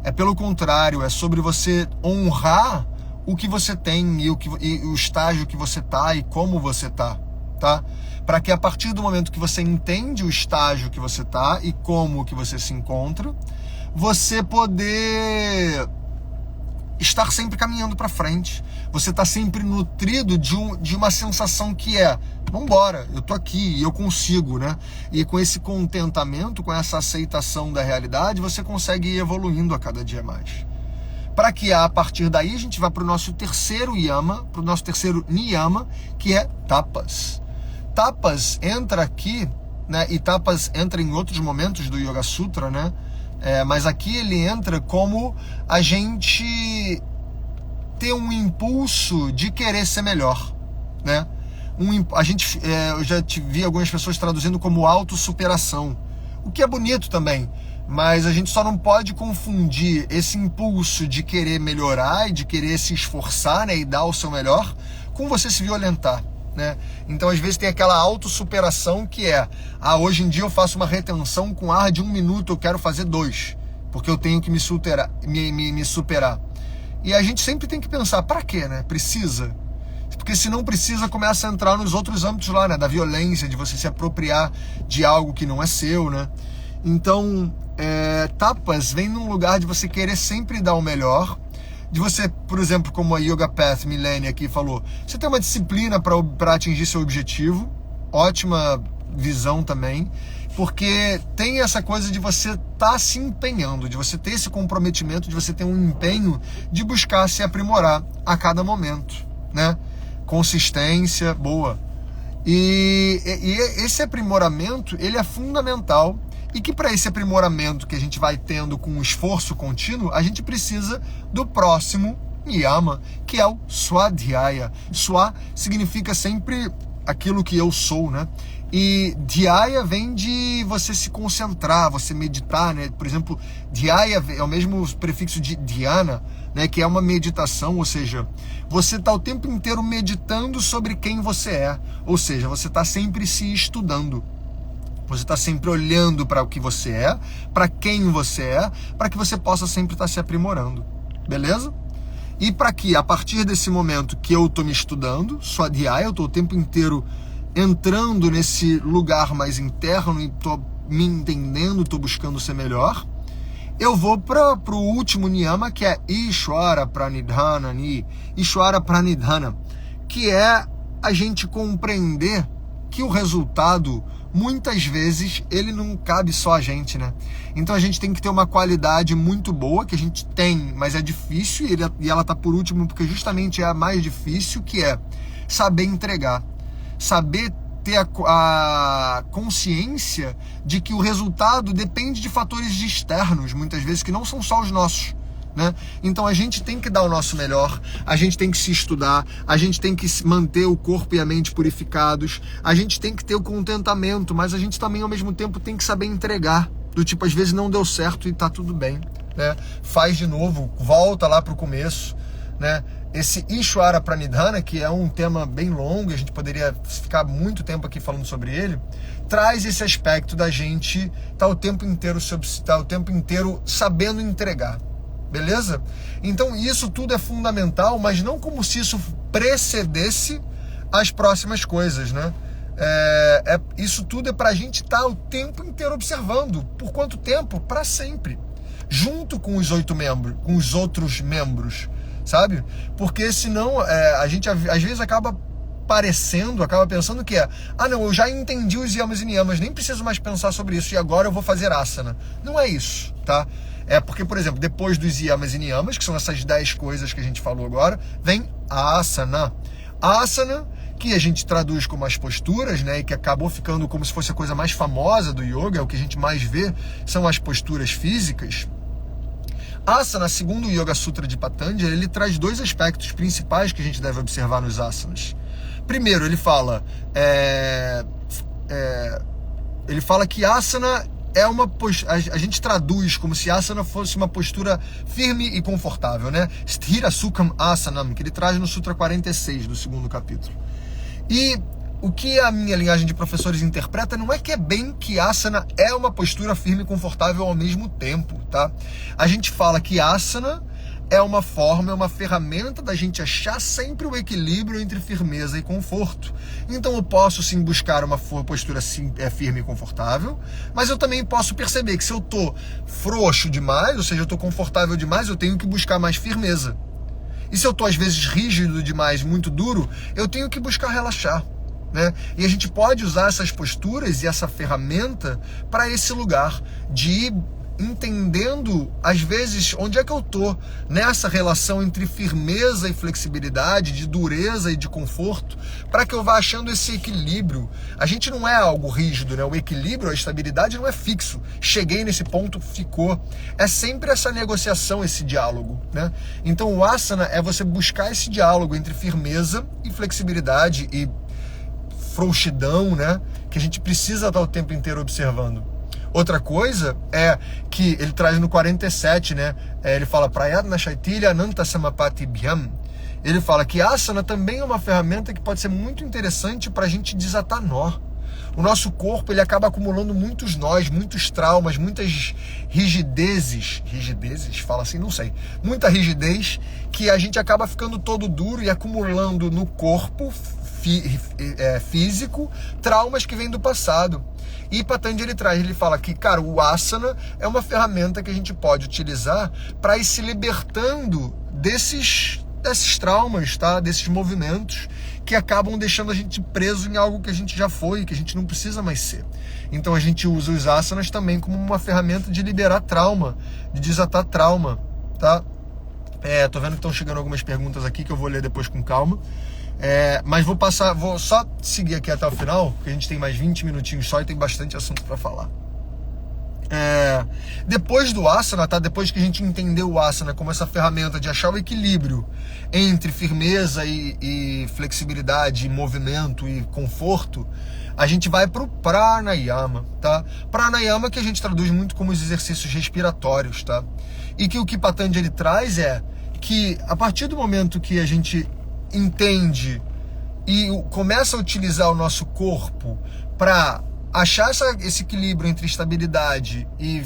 Speaker 1: É pelo contrário, é sobre você honrar o que você tem e o estágio que você tá e como você tá, tá? Para que a partir do momento que você entende o estágio que você tá e como que você se encontra, você poder estar sempre caminhando para frente. Você está sempre nutrido de uma sensação que vambora, eu tô aqui e eu consigo, né? E com esse contentamento, com essa aceitação da realidade, você consegue ir evoluindo a cada dia mais. Para que a partir daí a gente vá para o nosso terceiro yama, para o nosso terceiro niyama, que é tapas. Tapas entra aqui, né? E tapas entra em outros momentos do Yoga Sutra, né? Mas aqui ele entra como a gente ter um impulso de querer ser melhor, né? Eu já vi algumas pessoas traduzindo como autossuperação, o que é bonito também, mas a gente só não pode confundir esse impulso de querer melhorar e de querer se esforçar, né, e dar o seu melhor, com você se violentar, né? Então às vezes tem aquela autossuperação que hoje em dia eu faço uma retenção com ar de 1 minuto, eu quero fazer 2, porque eu tenho que me superar. E a gente sempre tem que pensar, para quê, né? Precisa? Porque se não precisa, começa a entrar nos outros âmbitos lá, né? Da violência, de você se apropriar de algo que não é seu, né? Então, tapas vem num lugar de você querer sempre dar o melhor, de você, por exemplo, como a Yoga Path Millennia aqui falou, você tem uma disciplina para atingir seu objetivo, ótima visão também, porque tem essa coisa de você estar se empenhando, de você ter esse comprometimento, de você ter um empenho de buscar se aprimorar a cada momento, né? Consistência, boa. E esse aprimoramento, ele é fundamental, e que para esse aprimoramento que a gente vai tendo com um esforço contínuo, a gente precisa do próximo niyama, que é o Swadhyaya. Swa significa sempre aquilo que eu sou, né? E Dhyaya vem de você se concentrar, você meditar, né? Por exemplo, Dhyaya é o mesmo prefixo de Dhyana, né? Que é uma meditação, ou seja, você está o tempo inteiro meditando sobre quem você é, ou seja, você está sempre se estudando. Você está sempre olhando para o que você é, para quem você é, para que você possa sempre estar se aprimorando, beleza? E para que, a partir desse momento que eu estou me estudando, Swadhyaya, eu estou o tempo inteiro entrando nesse lugar mais interno e estou me entendendo, estou buscando ser melhor, eu vou para o último niyama, que é Ishvara Pranidhana, Ishvara Pranidhana, que é a gente compreender que o resultado, muitas vezes, ele não cabe só a gente, né? Então a gente tem que ter uma qualidade muito boa, que a gente tem, mas é difícil, e ela tá por último porque justamente é a mais difícil, que é saber entregar. Saber ter a consciência de que o resultado depende de fatores externos, muitas vezes, que não são só os nossos, né? Então a gente tem que dar o nosso melhor, a gente tem que se estudar, a gente tem que manter o corpo e a mente purificados, a gente tem que ter o contentamento, mas a gente também ao mesmo tempo tem que saber entregar, do tipo, às vezes não deu certo e tá tudo bem, né? Faz de novo, volta lá pro começo, né? Esse Ishvara Pranidhana, que é um tema bem longo, a gente poderia ficar muito tempo aqui falando sobre ele, traz esse aspecto da gente tá o tempo inteiro sabendo entregar. Beleza? Então isso tudo é fundamental, mas não como se isso precedesse as próximas coisas, né? Isso tudo é pra gente estar o tempo inteiro observando. Por quanto tempo? Para sempre. Junto com os 8 membros, com os outros membros, sabe? Porque senão a gente às vezes acaba pensando que não, eu já entendi os yamas e niyamas, nem preciso mais pensar sobre isso, e agora eu vou fazer asana. Não é isso, tá? É porque, por exemplo, depois dos yamas e niyamas, que são essas 10 coisas que a gente falou agora, vem a asana. A asana, que a gente traduz como as posturas, né, e que acabou ficando como se fosse a coisa mais famosa do yoga, é o que a gente mais vê, são as posturas físicas. Asana, segundo o Yoga Sutra de Patanjali, ele traz 2 aspectos principais que a gente deve observar nos asanas. Primeiro, ele fala que asana é uma a gente traduz como se asana fosse uma postura firme e confortável, né? Sthira Sukham Asanam, que ele traz no Sutra 46 do 2º capítulo. E o que a minha linhagem de professores interpreta não é que é bem que asana é uma postura firme e confortável ao mesmo tempo, tá? A gente fala que asana é uma forma, é uma ferramenta da gente achar sempre o equilíbrio entre firmeza e conforto. Então eu posso sim buscar uma postura firme e confortável, mas eu também posso perceber que se eu tô frouxo demais, ou seja, eu tô confortável demais, eu tenho que buscar mais firmeza. E se eu tô às vezes rígido demais, muito duro, eu tenho que buscar relaxar, né? E a gente pode usar essas posturas e essa ferramenta para esse lugar de ir entendendo, às vezes, onde é que eu tô nessa relação entre firmeza e flexibilidade, de dureza e de conforto, para que eu vá achando esse equilíbrio. A gente não é algo rígido, né? O equilíbrio, a estabilidade não é fixo. Cheguei nesse ponto, ficou. É sempre essa negociação, esse diálogo, né? Então o asana é você buscar esse diálogo entre firmeza e flexibilidade e frouxidão, né? Que a gente precisa estar o tempo inteiro observando. Outra coisa é que ele traz no 47, né? Ele fala Prayatna Shaitilya Ananta Samapati Bhyam. Ele fala que asana também é uma ferramenta que pode ser muito interessante para a gente desatar nó. O nosso corpo, ele acaba acumulando muitos nós, muitos traumas, muitas rigidezes, fala assim, não sei, muita rigidez, que a gente acaba ficando todo duro e acumulando no corpo físico traumas que vêm do passado. E Patanjali ele fala que, cara, o asana é uma ferramenta que a gente pode utilizar para ir se libertando desses traumas, tá? Desses movimentos que acabam deixando a gente preso em algo que a gente já foi, que a gente não precisa mais ser. Então a gente usa os asanas também como uma ferramenta de liberar trauma, de desatar trauma, tá? Tô vendo que estão chegando algumas perguntas aqui que eu vou ler depois com calma. Mas vou só seguir aqui até o final, porque a gente tem mais 20 minutinhos só e tem bastante assunto para falar. Depois do asana, tá? Depois que a gente entendeu o asana como essa ferramenta de achar o equilíbrio entre firmeza e flexibilidade, movimento e conforto, a gente vai pro pranayama, tá? Pranayama que a gente traduz muito como os exercícios respiratórios, tá? E que o que Patanjali traz é que a partir do momento que a gente entende e começa a utilizar o nosso corpo para achar esse equilíbrio entre estabilidade e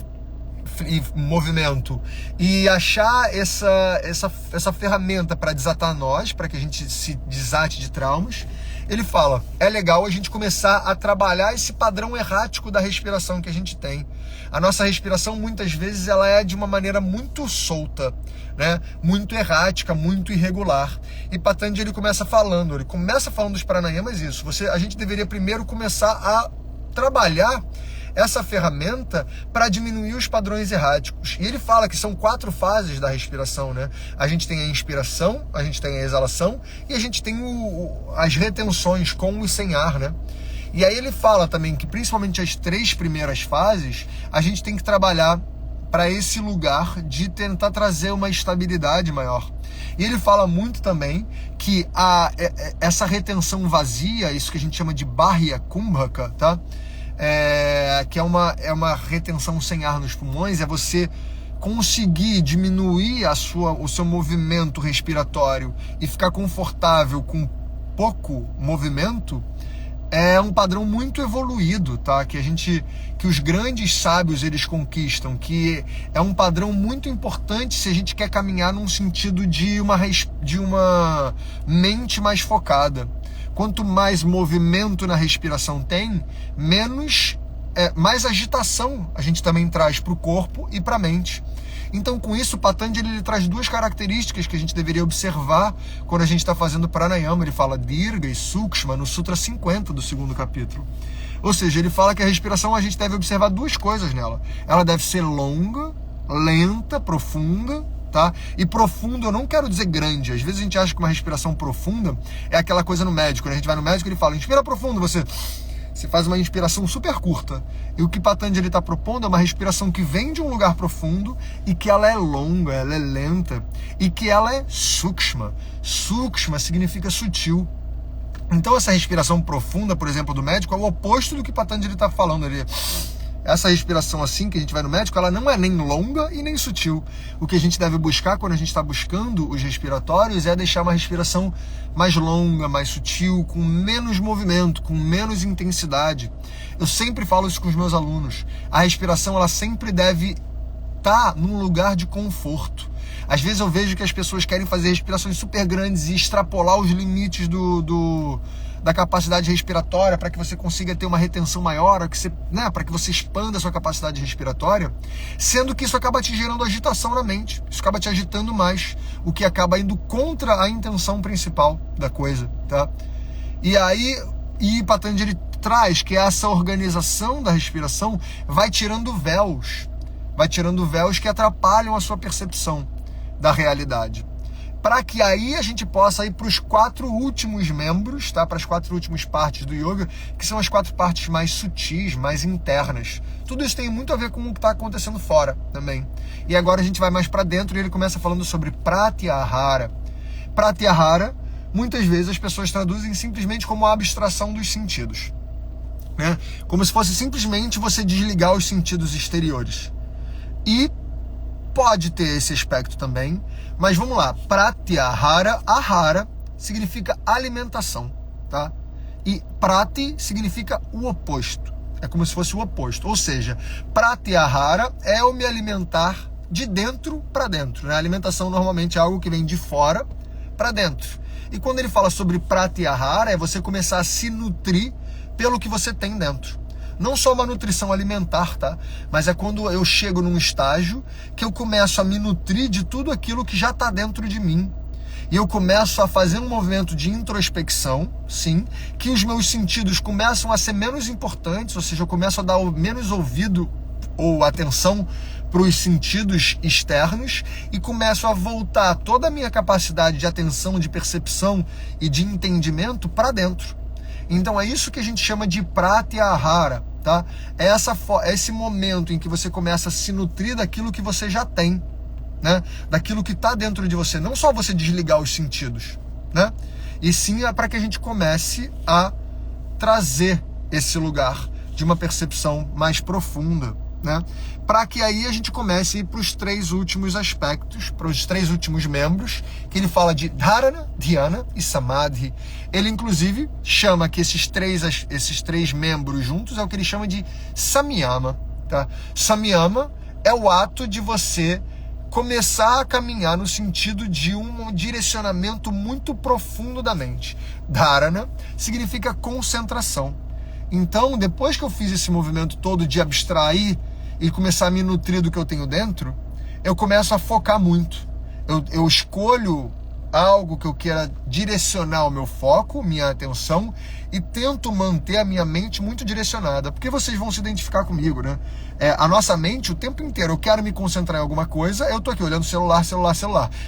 Speaker 1: movimento e achar essa ferramenta para desatar nós, para que a gente se desate de traumas, ele fala, é legal a gente começar a trabalhar esse padrão errático da respiração que a gente tem. A nossa respiração, muitas vezes, ela é de uma maneira muito solta, né? Muito errática, muito irregular. E Patanjali começa falando dos pranayamas isso. A gente deveria primeiro começar a trabalhar essa ferramenta para diminuir os padrões erráticos. E ele fala que são 4 fases da respiração, né? A gente tem a inspiração, a gente tem a exalação e a gente tem as retenções com e sem ar, né? E aí ele fala também que principalmente as 3 primeiras fases a gente tem que trabalhar para esse lugar de tentar trazer uma estabilidade maior. E ele fala muito também que essa retenção vazia, isso que a gente chama de Bahya Kumbhaka, tá? Que é uma retenção sem ar nos pulmões, é você conseguir diminuir o seu movimento respiratório e ficar confortável com pouco movimento. É um padrão muito evoluído, tá? Que os grandes sábios eles conquistam, que é um padrão muito importante se a gente quer caminhar num sentido de uma mente mais focada. Quanto mais movimento na respiração tem, mais agitação a gente também traz para o corpo e para a mente. Então, com isso, Patanjali ele traz 2 características que a gente deveria observar quando a gente está fazendo pranayama. Ele fala Dirga e Sukshma no Sutra 50 do 2º capítulo. Ou seja, ele fala que a respiração a gente deve observar 2 coisas nela. Ela deve ser longa, lenta, profunda, tá? E profundo eu não quero dizer grande. Às vezes a gente acha que uma respiração profunda é aquela coisa no médico. Quando a gente vai no médico, ele fala, inspira profundo, você faz uma inspiração super curta. E o que Patanjali está propondo é uma respiração que vem de um lugar profundo e que ela é longa, ela é lenta e que ela é sukshma. Sukshma significa sutil. Então essa respiração profunda, por exemplo, do médico, é o oposto do que Patanjali está falando ali. Essa respiração assim que a gente vai no médico, ela não é nem longa e nem sutil. O que a gente deve buscar quando a gente está buscando os respiratórios é deixar uma respiração mais longa, mais sutil, com menos movimento, com menos intensidade. Eu sempre falo isso com os meus alunos. A respiração, ela sempre deve estar num lugar de conforto. Às vezes eu vejo que as pessoas querem fazer respirações super grandes e extrapolar os limites da capacidade respiratória para que você consiga ter uma retenção maior, para que você expanda a sua capacidade respiratória, sendo que isso acaba te gerando agitação na mente, isso acaba te agitando mais, o que acaba indo contra a intenção principal da coisa, tá? E Patanjali traz que essa organização da respiração vai tirando véus que atrapalham a sua percepção da realidade. Para que aí a gente possa ir para os 4 últimos membros, tá? Para as 4 últimas partes do yoga, que são as 4 partes mais sutis, mais internas. Tudo isso tem muito a ver com o que está acontecendo fora também. E agora a gente vai mais para dentro e ele começa falando sobre Pratyahara. Pratyahara, muitas vezes as pessoas traduzem simplesmente como a abstração dos sentidos, né? Como se fosse simplesmente você desligar os sentidos exteriores. E pode ter esse aspecto também, mas vamos lá. Pratyahara, ahara significa alimentação, tá? E prati significa o oposto. É como se fosse o oposto. Ou seja, Pratyahara é eu me alimentar de dentro para dentro, né? A alimentação normalmente é algo que vem de fora para dentro. E quando ele fala sobre Pratyahara, é você começar a se nutrir pelo que você tem dentro. Não só uma nutrição alimentar, tá? Mas é quando eu chego num estágio que eu começo a me nutrir de tudo aquilo que já está dentro de mim. E eu começo a fazer um movimento de introspecção, sim, que os meus sentidos começam a ser menos importantes, ou seja, eu começo a dar menos ouvido ou atenção para os sentidos externos e começo a voltar toda a minha capacidade de atenção, de percepção e de entendimento para dentro. Então é isso que a gente chama de Pratyahara, tá? É esse momento em que você começa a se nutrir daquilo que você já tem, né? Daquilo que está dentro de você. Não só você desligar os sentidos, né? E sim é para que a gente comece a trazer esse lugar de uma percepção mais profunda, né? Para que aí a gente comece a ir para os 3 últimos aspectos, para os 3 últimos membros, que ele fala de Dharana, Dhyana e Samadhi. Ele, inclusive, chama que esses três membros juntos é o que ele chama de Samyama, tá? Samyama é o ato de você começar a caminhar no sentido de um direcionamento muito profundo da mente. Dharana significa concentração. Então, depois que eu fiz esse movimento todo de abstrair e começar a me nutrir do que eu tenho dentro, eu começo a focar muito. Eu escolho algo que eu queira direcionar o meu foco, minha atenção, e tento manter a minha mente muito direcionada, porque vocês vão se identificar comigo, né? A nossa mente, o tempo inteiro, eu quero me concentrar em alguma coisa, eu tô aqui olhando celular.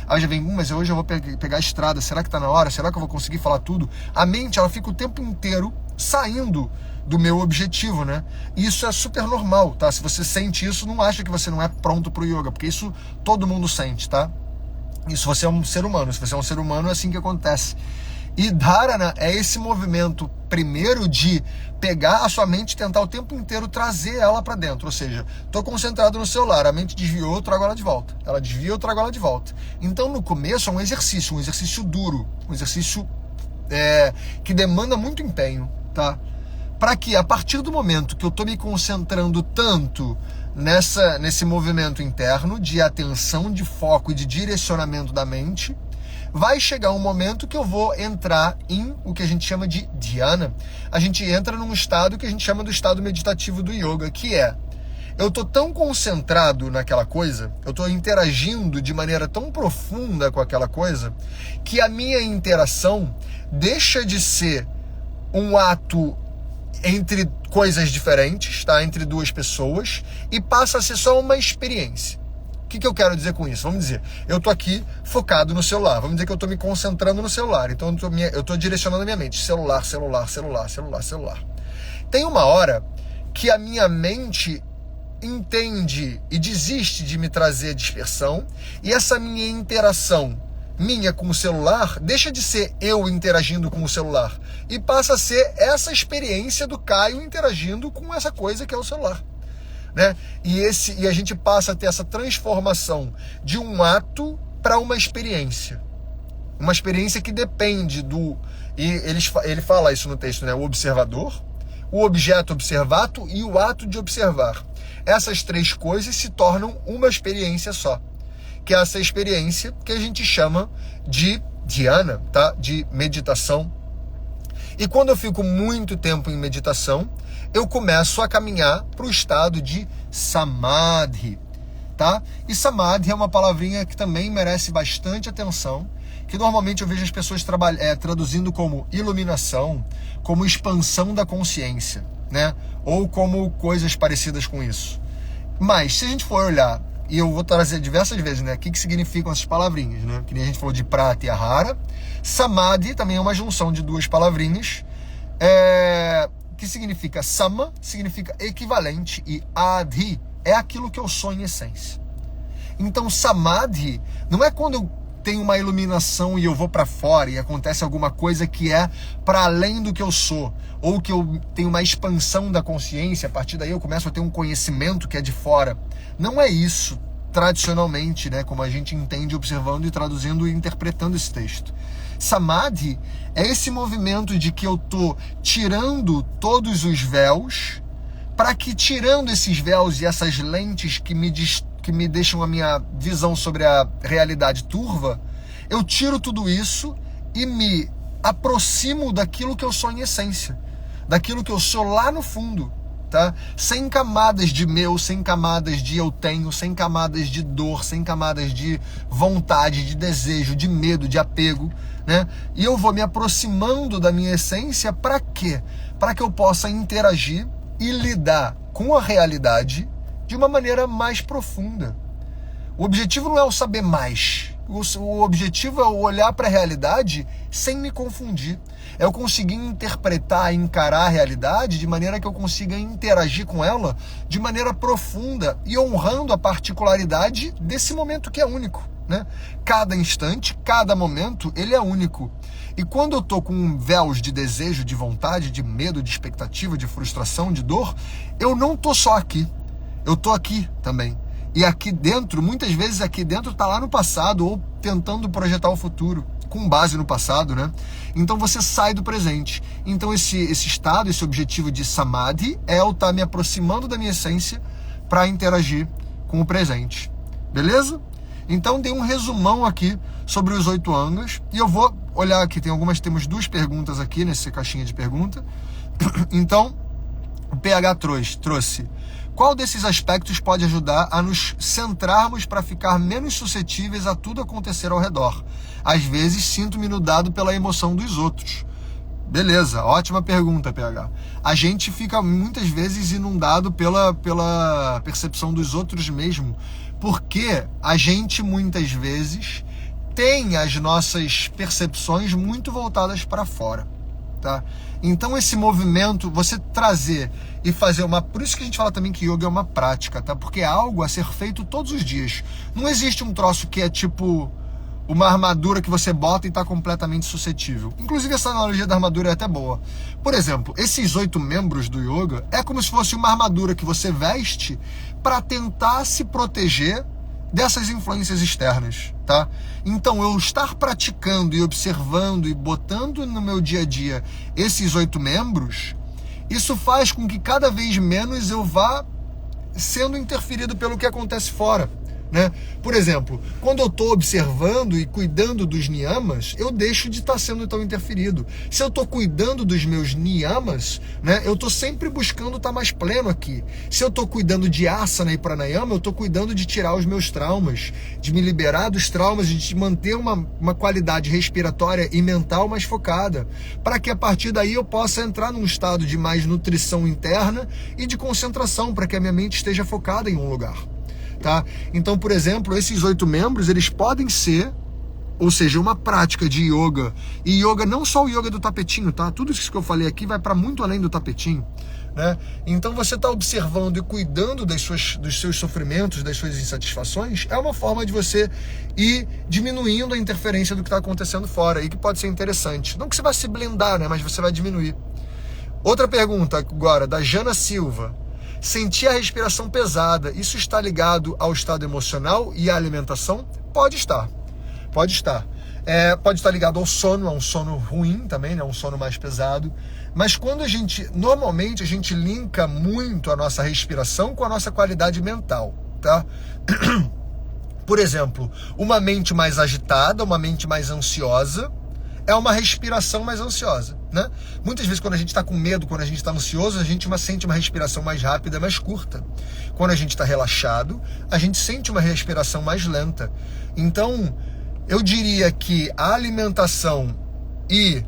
Speaker 1: Aí já vem, mas hoje eu vou pegar a estrada, será que tá na hora? Será que eu vou conseguir falar tudo? A mente, ela fica o tempo inteiro saindo do meu objetivo, né? E isso é super normal, tá? Se você sente isso, não acha que você não é pronto pro yoga, porque isso todo mundo sente, tá? Isso, você é um ser humano. Se você é um ser humano, é assim que acontece. E Dharana é esse movimento, primeiro, de pegar a sua mente e tentar o tempo inteiro trazer ela para dentro. Ou seja, estou concentrado no celular, a mente desviou, eu trago ela de volta. Ela desvia, eu trago ela de volta. Então, no começo, é um exercício duro, um exercício que demanda muito empenho, tá? Para que, a partir do momento que eu estou me concentrando tanto nesse movimento interno de atenção, de foco e de direcionamento da mente, vai chegar um momento que eu vou entrar em o que a gente chama de dhyana. A gente entra num estado que a gente chama do estado meditativo do yoga, que é, eu tô tão concentrado naquela coisa, eu tô interagindo de maneira tão profunda com aquela coisa, que a minha interação deixa de ser um ato entre coisas diferentes, tá? Entre duas pessoas, e passa a ser só uma experiência. O que eu quero dizer com isso? Vamos dizer, eu tô aqui focado no celular, vamos dizer que eu tô me concentrando no celular, então eu tô direcionando a minha mente, celular. Tem uma hora que a minha mente entende e desiste de me trazer dispersão, e essa minha interação minha com o celular deixa de ser eu interagindo com o celular e passa a ser essa experiência do Caio interagindo com essa coisa que é o celular, né? E a gente passa a ter essa transformação de um ato para uma experiência que depende do, e ele fala isso no texto, né? O observador, o objeto observato e o ato de observar. Essas três coisas se tornam uma experiência só, que é essa experiência que a gente chama de dhyana, tá? De meditação. E quando eu fico muito tempo em meditação, eu começo a caminhar para o estado de samadhi, tá? E samadhi é uma palavrinha que também merece bastante atenção, que normalmente eu vejo as pessoas traduzindo como iluminação, como expansão da consciência, né? Ou como coisas parecidas com isso. Mas, se a gente for olhar, e eu vou trazer diversas vezes, né? O que significam essas palavrinhas, né? Que nem a gente falou de prata e ahara. Samadhi também é uma junção de duas palavrinhas, que significa sama, significa equivalente, e adhi é aquilo que eu sou em essência. Então, samadhi não é quando eu tenho uma iluminação e eu vou para fora e acontece alguma coisa que é para além do que eu sou, ou que eu tenho uma expansão da consciência, a partir daí eu começo a ter um conhecimento que é de fora. Não é isso, tradicionalmente, né, como a gente entende observando e traduzindo e interpretando esse texto. Samadhi é esse movimento de que eu tô tirando todos os véus, para que, tirando esses véus e essas lentes que me deixam a minha visão sobre a realidade turva, eu tiro tudo isso e me aproximo daquilo que eu sou em essência, daquilo que eu sou lá no fundo, tá? Sem camadas de meu, sem camadas de eu tenho, sem camadas de dor, sem camadas de vontade, de desejo, de medo, de apego, né? E eu vou me aproximando da minha essência para quê? Para que eu possa interagir e lidar com a realidade de uma maneira mais profunda. O objetivo não é o saber mais. O objetivo é olhar para a realidade sem me confundir. É eu conseguir interpretar, encarar a realidade de maneira que eu consiga interagir com ela de maneira profunda e honrando a particularidade desse momento que é único, né? Cada instante, cada momento, ele é único. E quando eu estou com véus de desejo, de vontade, de medo, de expectativa, de frustração, de dor, eu não estou só aqui. Eu estou aqui também. E aqui dentro, muitas vezes aqui dentro está lá no passado ou tentando projetar o futuro, com base no passado, né? Então você sai do presente. Então esse estado, esse objetivo de samadhi é eu estar me aproximando da minha essência para interagir com o presente. Beleza? Então dei um resumão aqui sobre os 8 angas, e eu vou olhar aqui, temos 2 perguntas aqui nessa caixinha de pergunta. Então, o PH trouxe: qual desses aspectos pode ajudar a nos centrarmos para ficar menos suscetíveis a tudo acontecer ao redor? Às vezes sinto-me inundado pela emoção dos outros. Beleza, ótima pergunta, PH. A gente fica muitas vezes inundado pela percepção dos outros mesmo, porque a gente muitas vezes tem as nossas percepções muito voltadas para fora, tá? Então esse movimento, você trazer e fazer por isso que a gente fala também que yoga é uma prática, tá? Porque é algo a ser feito todos os dias. Não existe um troço que é tipo uma armadura que você bota e está completamente suscetível. Inclusive essa analogia da armadura é até boa. Por exemplo, esses 8 membros do yoga é como se fosse uma armadura que você veste para tentar se proteger dessas influências externas, tá? Então eu estar praticando e observando e botando no meu dia a dia esses 8 membros, isso faz com que cada vez menos eu vá sendo interferido pelo que acontece fora, né? Por exemplo, quando eu estou observando e cuidando dos niyamas, eu deixo de estar sendo tão interferido. Se eu estou cuidando dos meus niyamas, né, eu estou sempre buscando estar mais pleno aqui. Se eu estou cuidando de asana e pranayama, eu estou cuidando de tirar os meus traumas, de me liberar dos traumas, de manter uma qualidade respiratória e mental mais focada, para que a partir daí eu possa entrar num estado de mais nutrição interna e de concentração, para que a minha mente esteja focada em um lugar. Tá? Então, por exemplo, esses 8 membros, eles podem ser, ou seja, uma prática de yoga. E yoga, não só o yoga do tapetinho, tá? Tudo isso que eu falei aqui vai para muito além do tapetinho, né? Então, você está observando e cuidando dos seus sofrimentos, das suas insatisfações, é uma forma de você ir diminuindo a interferência do que está acontecendo fora, e que pode ser interessante. Não que você vai se blindar, né? Mas você vai diminuir. Outra pergunta agora, da Jana Silva. Sentir a respiração pesada, isso está ligado ao estado emocional e à alimentação? Pode estar. Pode estar. Pode estar ligado ao sono, a um sono ruim também, né? Um sono mais pesado. Mas quando normalmente a gente linka muito a nossa respiração com a nossa qualidade mental, tá? Por exemplo, uma mente mais agitada, uma mente mais ansiosa, é uma respiração mais ansiosa, né? Muitas vezes quando a gente está com medo, quando a gente está ansioso, a gente sente uma respiração mais rápida, mais curta. Quando a gente está relaxado, a gente sente uma respiração mais lenta. Então, eu diria que a alimentação e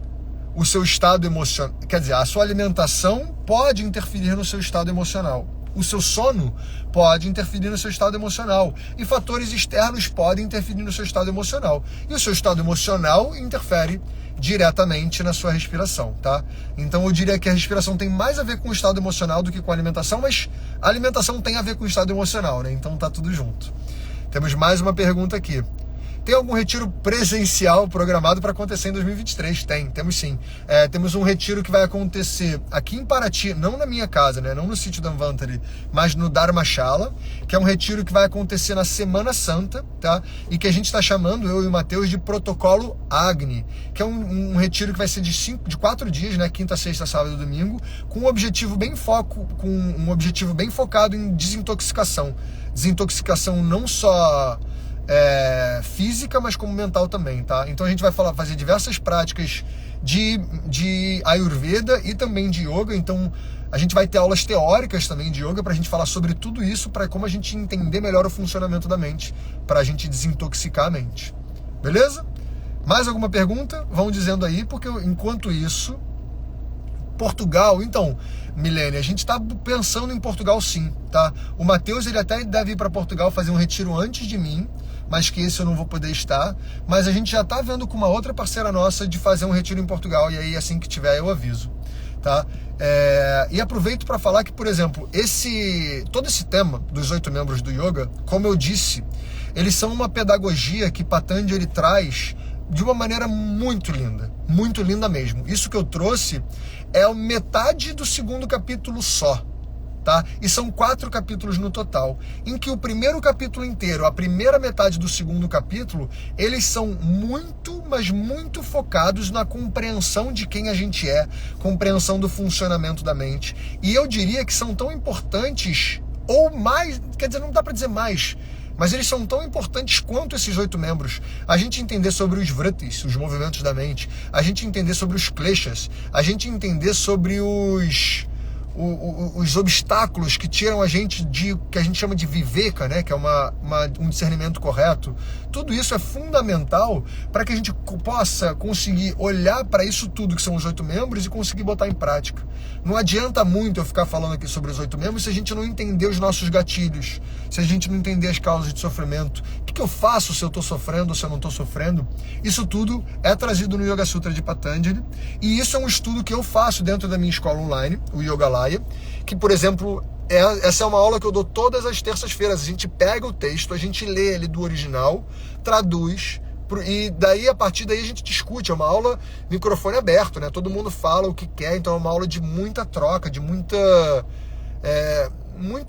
Speaker 1: o seu estado emocional, quer dizer, a sua alimentação pode interferir no seu estado emocional. O seu sono pode interferir no seu estado emocional. E fatores externos podem interferir no seu estado emocional. E o seu estado emocional interfere diretamente na sua respiração, tá? Então eu diria que a respiração tem mais a ver com o estado emocional do que com a alimentação, mas a alimentação tem a ver com o estado emocional, né? Então tá tudo junto. Temos mais uma pergunta aqui. Tem algum retiro presencial programado para acontecer em 2023? Temos sim. Temos um retiro que vai acontecer aqui em Paraty, não na minha casa, né? Não no sítio da Anvantari, mas no Dharmashala, que é um retiro que vai acontecer na Semana Santa, tá? E que a gente está chamando, eu e o Matheus, de Protocolo Agni, que é um retiro que vai ser de 4 dias, né? Quinta, sexta, sábado e domingo, com um objetivo bem focado em desintoxicação. Desintoxicação não só física, mas como mental também, tá? Então a gente vai fazer diversas práticas de Ayurveda e também de Yoga. Então a gente vai ter aulas teóricas também de Yoga pra gente falar sobre tudo isso, para como a gente entender melhor o funcionamento da mente, pra gente desintoxicar a mente. Beleza? Mais alguma pergunta? Vão dizendo aí, porque enquanto isso... Portugal, então, Milene, a gente está pensando em Portugal sim, tá? O Matheus, ele até deve ir para Portugal fazer um retiro antes de mim, mas que esse eu não vou poder estar, mas a gente já está vendo com uma outra parceira nossa de fazer um retiro em Portugal, e aí assim que tiver eu aviso, tá? E aproveito para falar que, por exemplo, todo esse tema dos 8 membros do yoga, como eu disse, eles são uma pedagogia que Patanjali traz de uma maneira muito linda mesmo. Isso que eu trouxe é metade do 2º capítulo só, tá? E são 4 capítulos no total, em que o primeiro capítulo inteiro, a primeira metade do 2º capítulo, eles são muito, mas muito focados na compreensão de quem a gente é, compreensão do funcionamento da mente. E eu diria que são tão importantes, ou mais, quer dizer, não dá para dizer mais, mas eles são tão importantes quanto esses 8 membros. A gente entender sobre os vritis, os movimentos da mente, a gente entender sobre os kleshas, a gente entender sobre os obstáculos que tiram a gente que a gente chama de viveka, né? Que é um discernimento correto. Tudo isso é fundamental para que a gente possa conseguir olhar para isso tudo que são os 8 membros e conseguir botar em prática. Não adianta muito eu ficar falando aqui sobre os 8 membros se a gente não entender os nossos gatilhos, se a gente não entender as causas de sofrimento. O que eu faço se eu estou sofrendo ou se eu não estou sofrendo? Isso tudo é trazido no Yoga Sutra de Patanjali, e isso é um estudo que eu faço dentro da minha escola online, o Yogalaya, que, por exemplo, essa é uma aula que eu dou todas as terças-feiras. A gente pega o texto, a gente lê ele do original, traduz, e daí, a partir daí, a gente discute. É uma aula microfone aberto, né? Todo mundo fala o que quer, então é uma aula de muita troca, de muito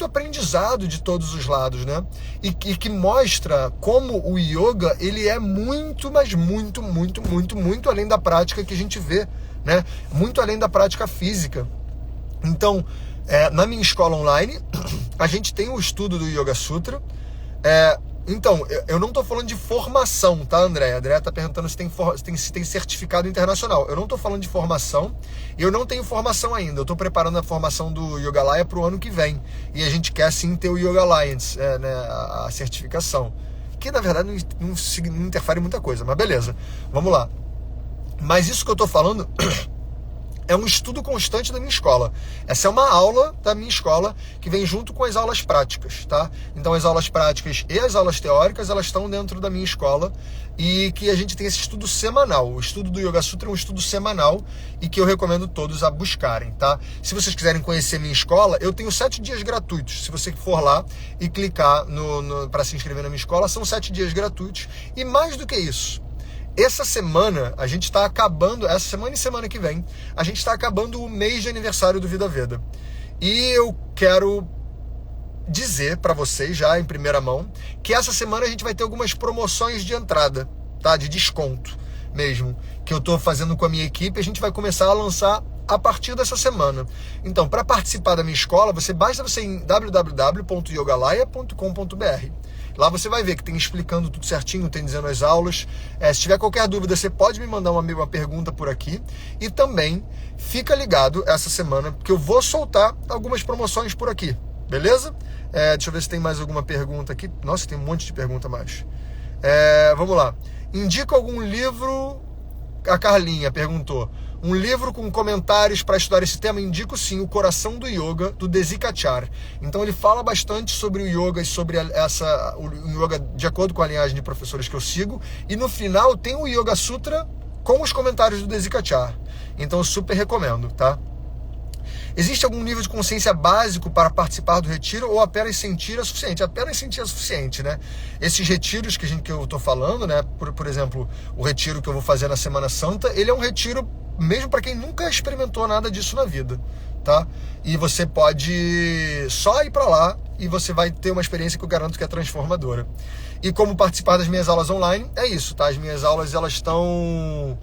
Speaker 1: aprendizado de todos os lados, né? E que mostra como o yoga, ele é muito, mas muito, muito, muito, muito além da prática que a gente vê, né? Muito além da prática física. Então, na minha escola online, a gente tem o estudo do Yoga Sutra. Então, eu não estou falando de formação, tá, André? A André está perguntando se tem certificado internacional. Eu não estou falando de formação, eu não tenho formação ainda. Eu estou preparando a formação do Yogalaya para o ano que vem. E a gente quer sim ter o Yoga Alliance, né, a certificação. Que na verdade não interfere em muita coisa, mas beleza, vamos lá. Mas isso que eu estou falando é um estudo constante da minha escola. Essa é uma aula da minha escola que vem junto com as aulas práticas, tá? Então as aulas práticas e as aulas teóricas, elas estão dentro da minha escola, e que a gente tem esse estudo semanal. O estudo do Yoga Sutra é um estudo semanal e que eu recomendo todos a buscarem, tá? Se vocês quiserem conhecer minha escola, eu tenho 7 dias gratuitos. Se você for lá e clicar para se inscrever na minha escola, são 7 dias gratuitos. E mais do que isso, essa semana a gente está acabando, essa semana e semana que vem, a gente está acabando o mês de aniversário do Vida Veda. E eu quero dizer para vocês já em primeira mão que essa semana a gente vai ter algumas promoções de entrada, tá? De desconto mesmo, que eu estou fazendo com a minha equipe. A gente vai começar a lançar a partir dessa semana. Então, para participar da minha escola, basta você ir em www.yogalaya.com.br. Lá você vai ver que tem explicando tudo certinho, tem dizendo as aulas. Se tiver qualquer dúvida, você pode me mandar uma pergunta por aqui. E também fica ligado essa semana, porque eu vou soltar algumas promoções por aqui, beleza? Deixa eu ver se tem mais alguma pergunta aqui. Nossa, tem um monte de pergunta mais. Vamos lá. Indica algum livro... A Carlinha perguntou. Um livro com comentários para estudar esse tema? Indico sim, O Coração do Yoga, do Desikachar. Então ele fala bastante sobre o yoga e sobre o yoga de acordo com a linhagem de professores que eu sigo. E no final tem o Yoga Sutra com os comentários do Desikachar. Então eu super recomendo, tá? Existe algum nível de consciência básico para participar do retiro, ou apenas sentir é suficiente? Apenas sentir é suficiente, né? Esses retiros que eu estou falando, né? Por exemplo, o retiro que eu vou fazer na Semana Santa, ele é um retiro mesmo para quem nunca experimentou nada disso na vida, tá? E você pode só ir para lá e você vai ter uma experiência que eu garanto que é transformadora. E como participar das minhas aulas online, é isso, tá? As minhas aulas, elas estão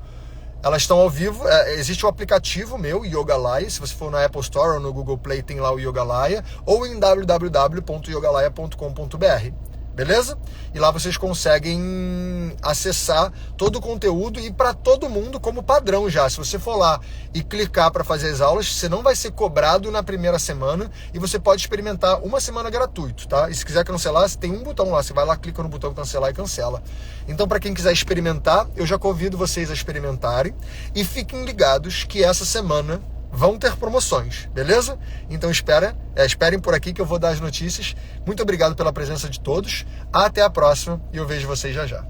Speaker 1: ao vivo. Existe um aplicativo meu, Yogalaya. Se você for na Apple Store ou no Google Play, tem lá o Yogalaya, ou em www.yogalaya.com.br. Beleza? E lá vocês conseguem acessar todo o conteúdo, e para todo mundo como padrão já. Se você for lá e clicar para fazer as aulas, você não vai ser cobrado na primeira semana, e você pode experimentar uma semana gratuito, tá? E se quiser cancelar, você tem um botão lá, você vai lá, clica no botão cancelar e cancela. Então, para quem quiser experimentar, eu já convido vocês a experimentarem, e fiquem ligados que essa semana vão ter promoções, beleza? Então esperem por aqui que eu vou dar as notícias. Muito obrigado pela presença de todos. Até a próxima, e eu vejo vocês já já.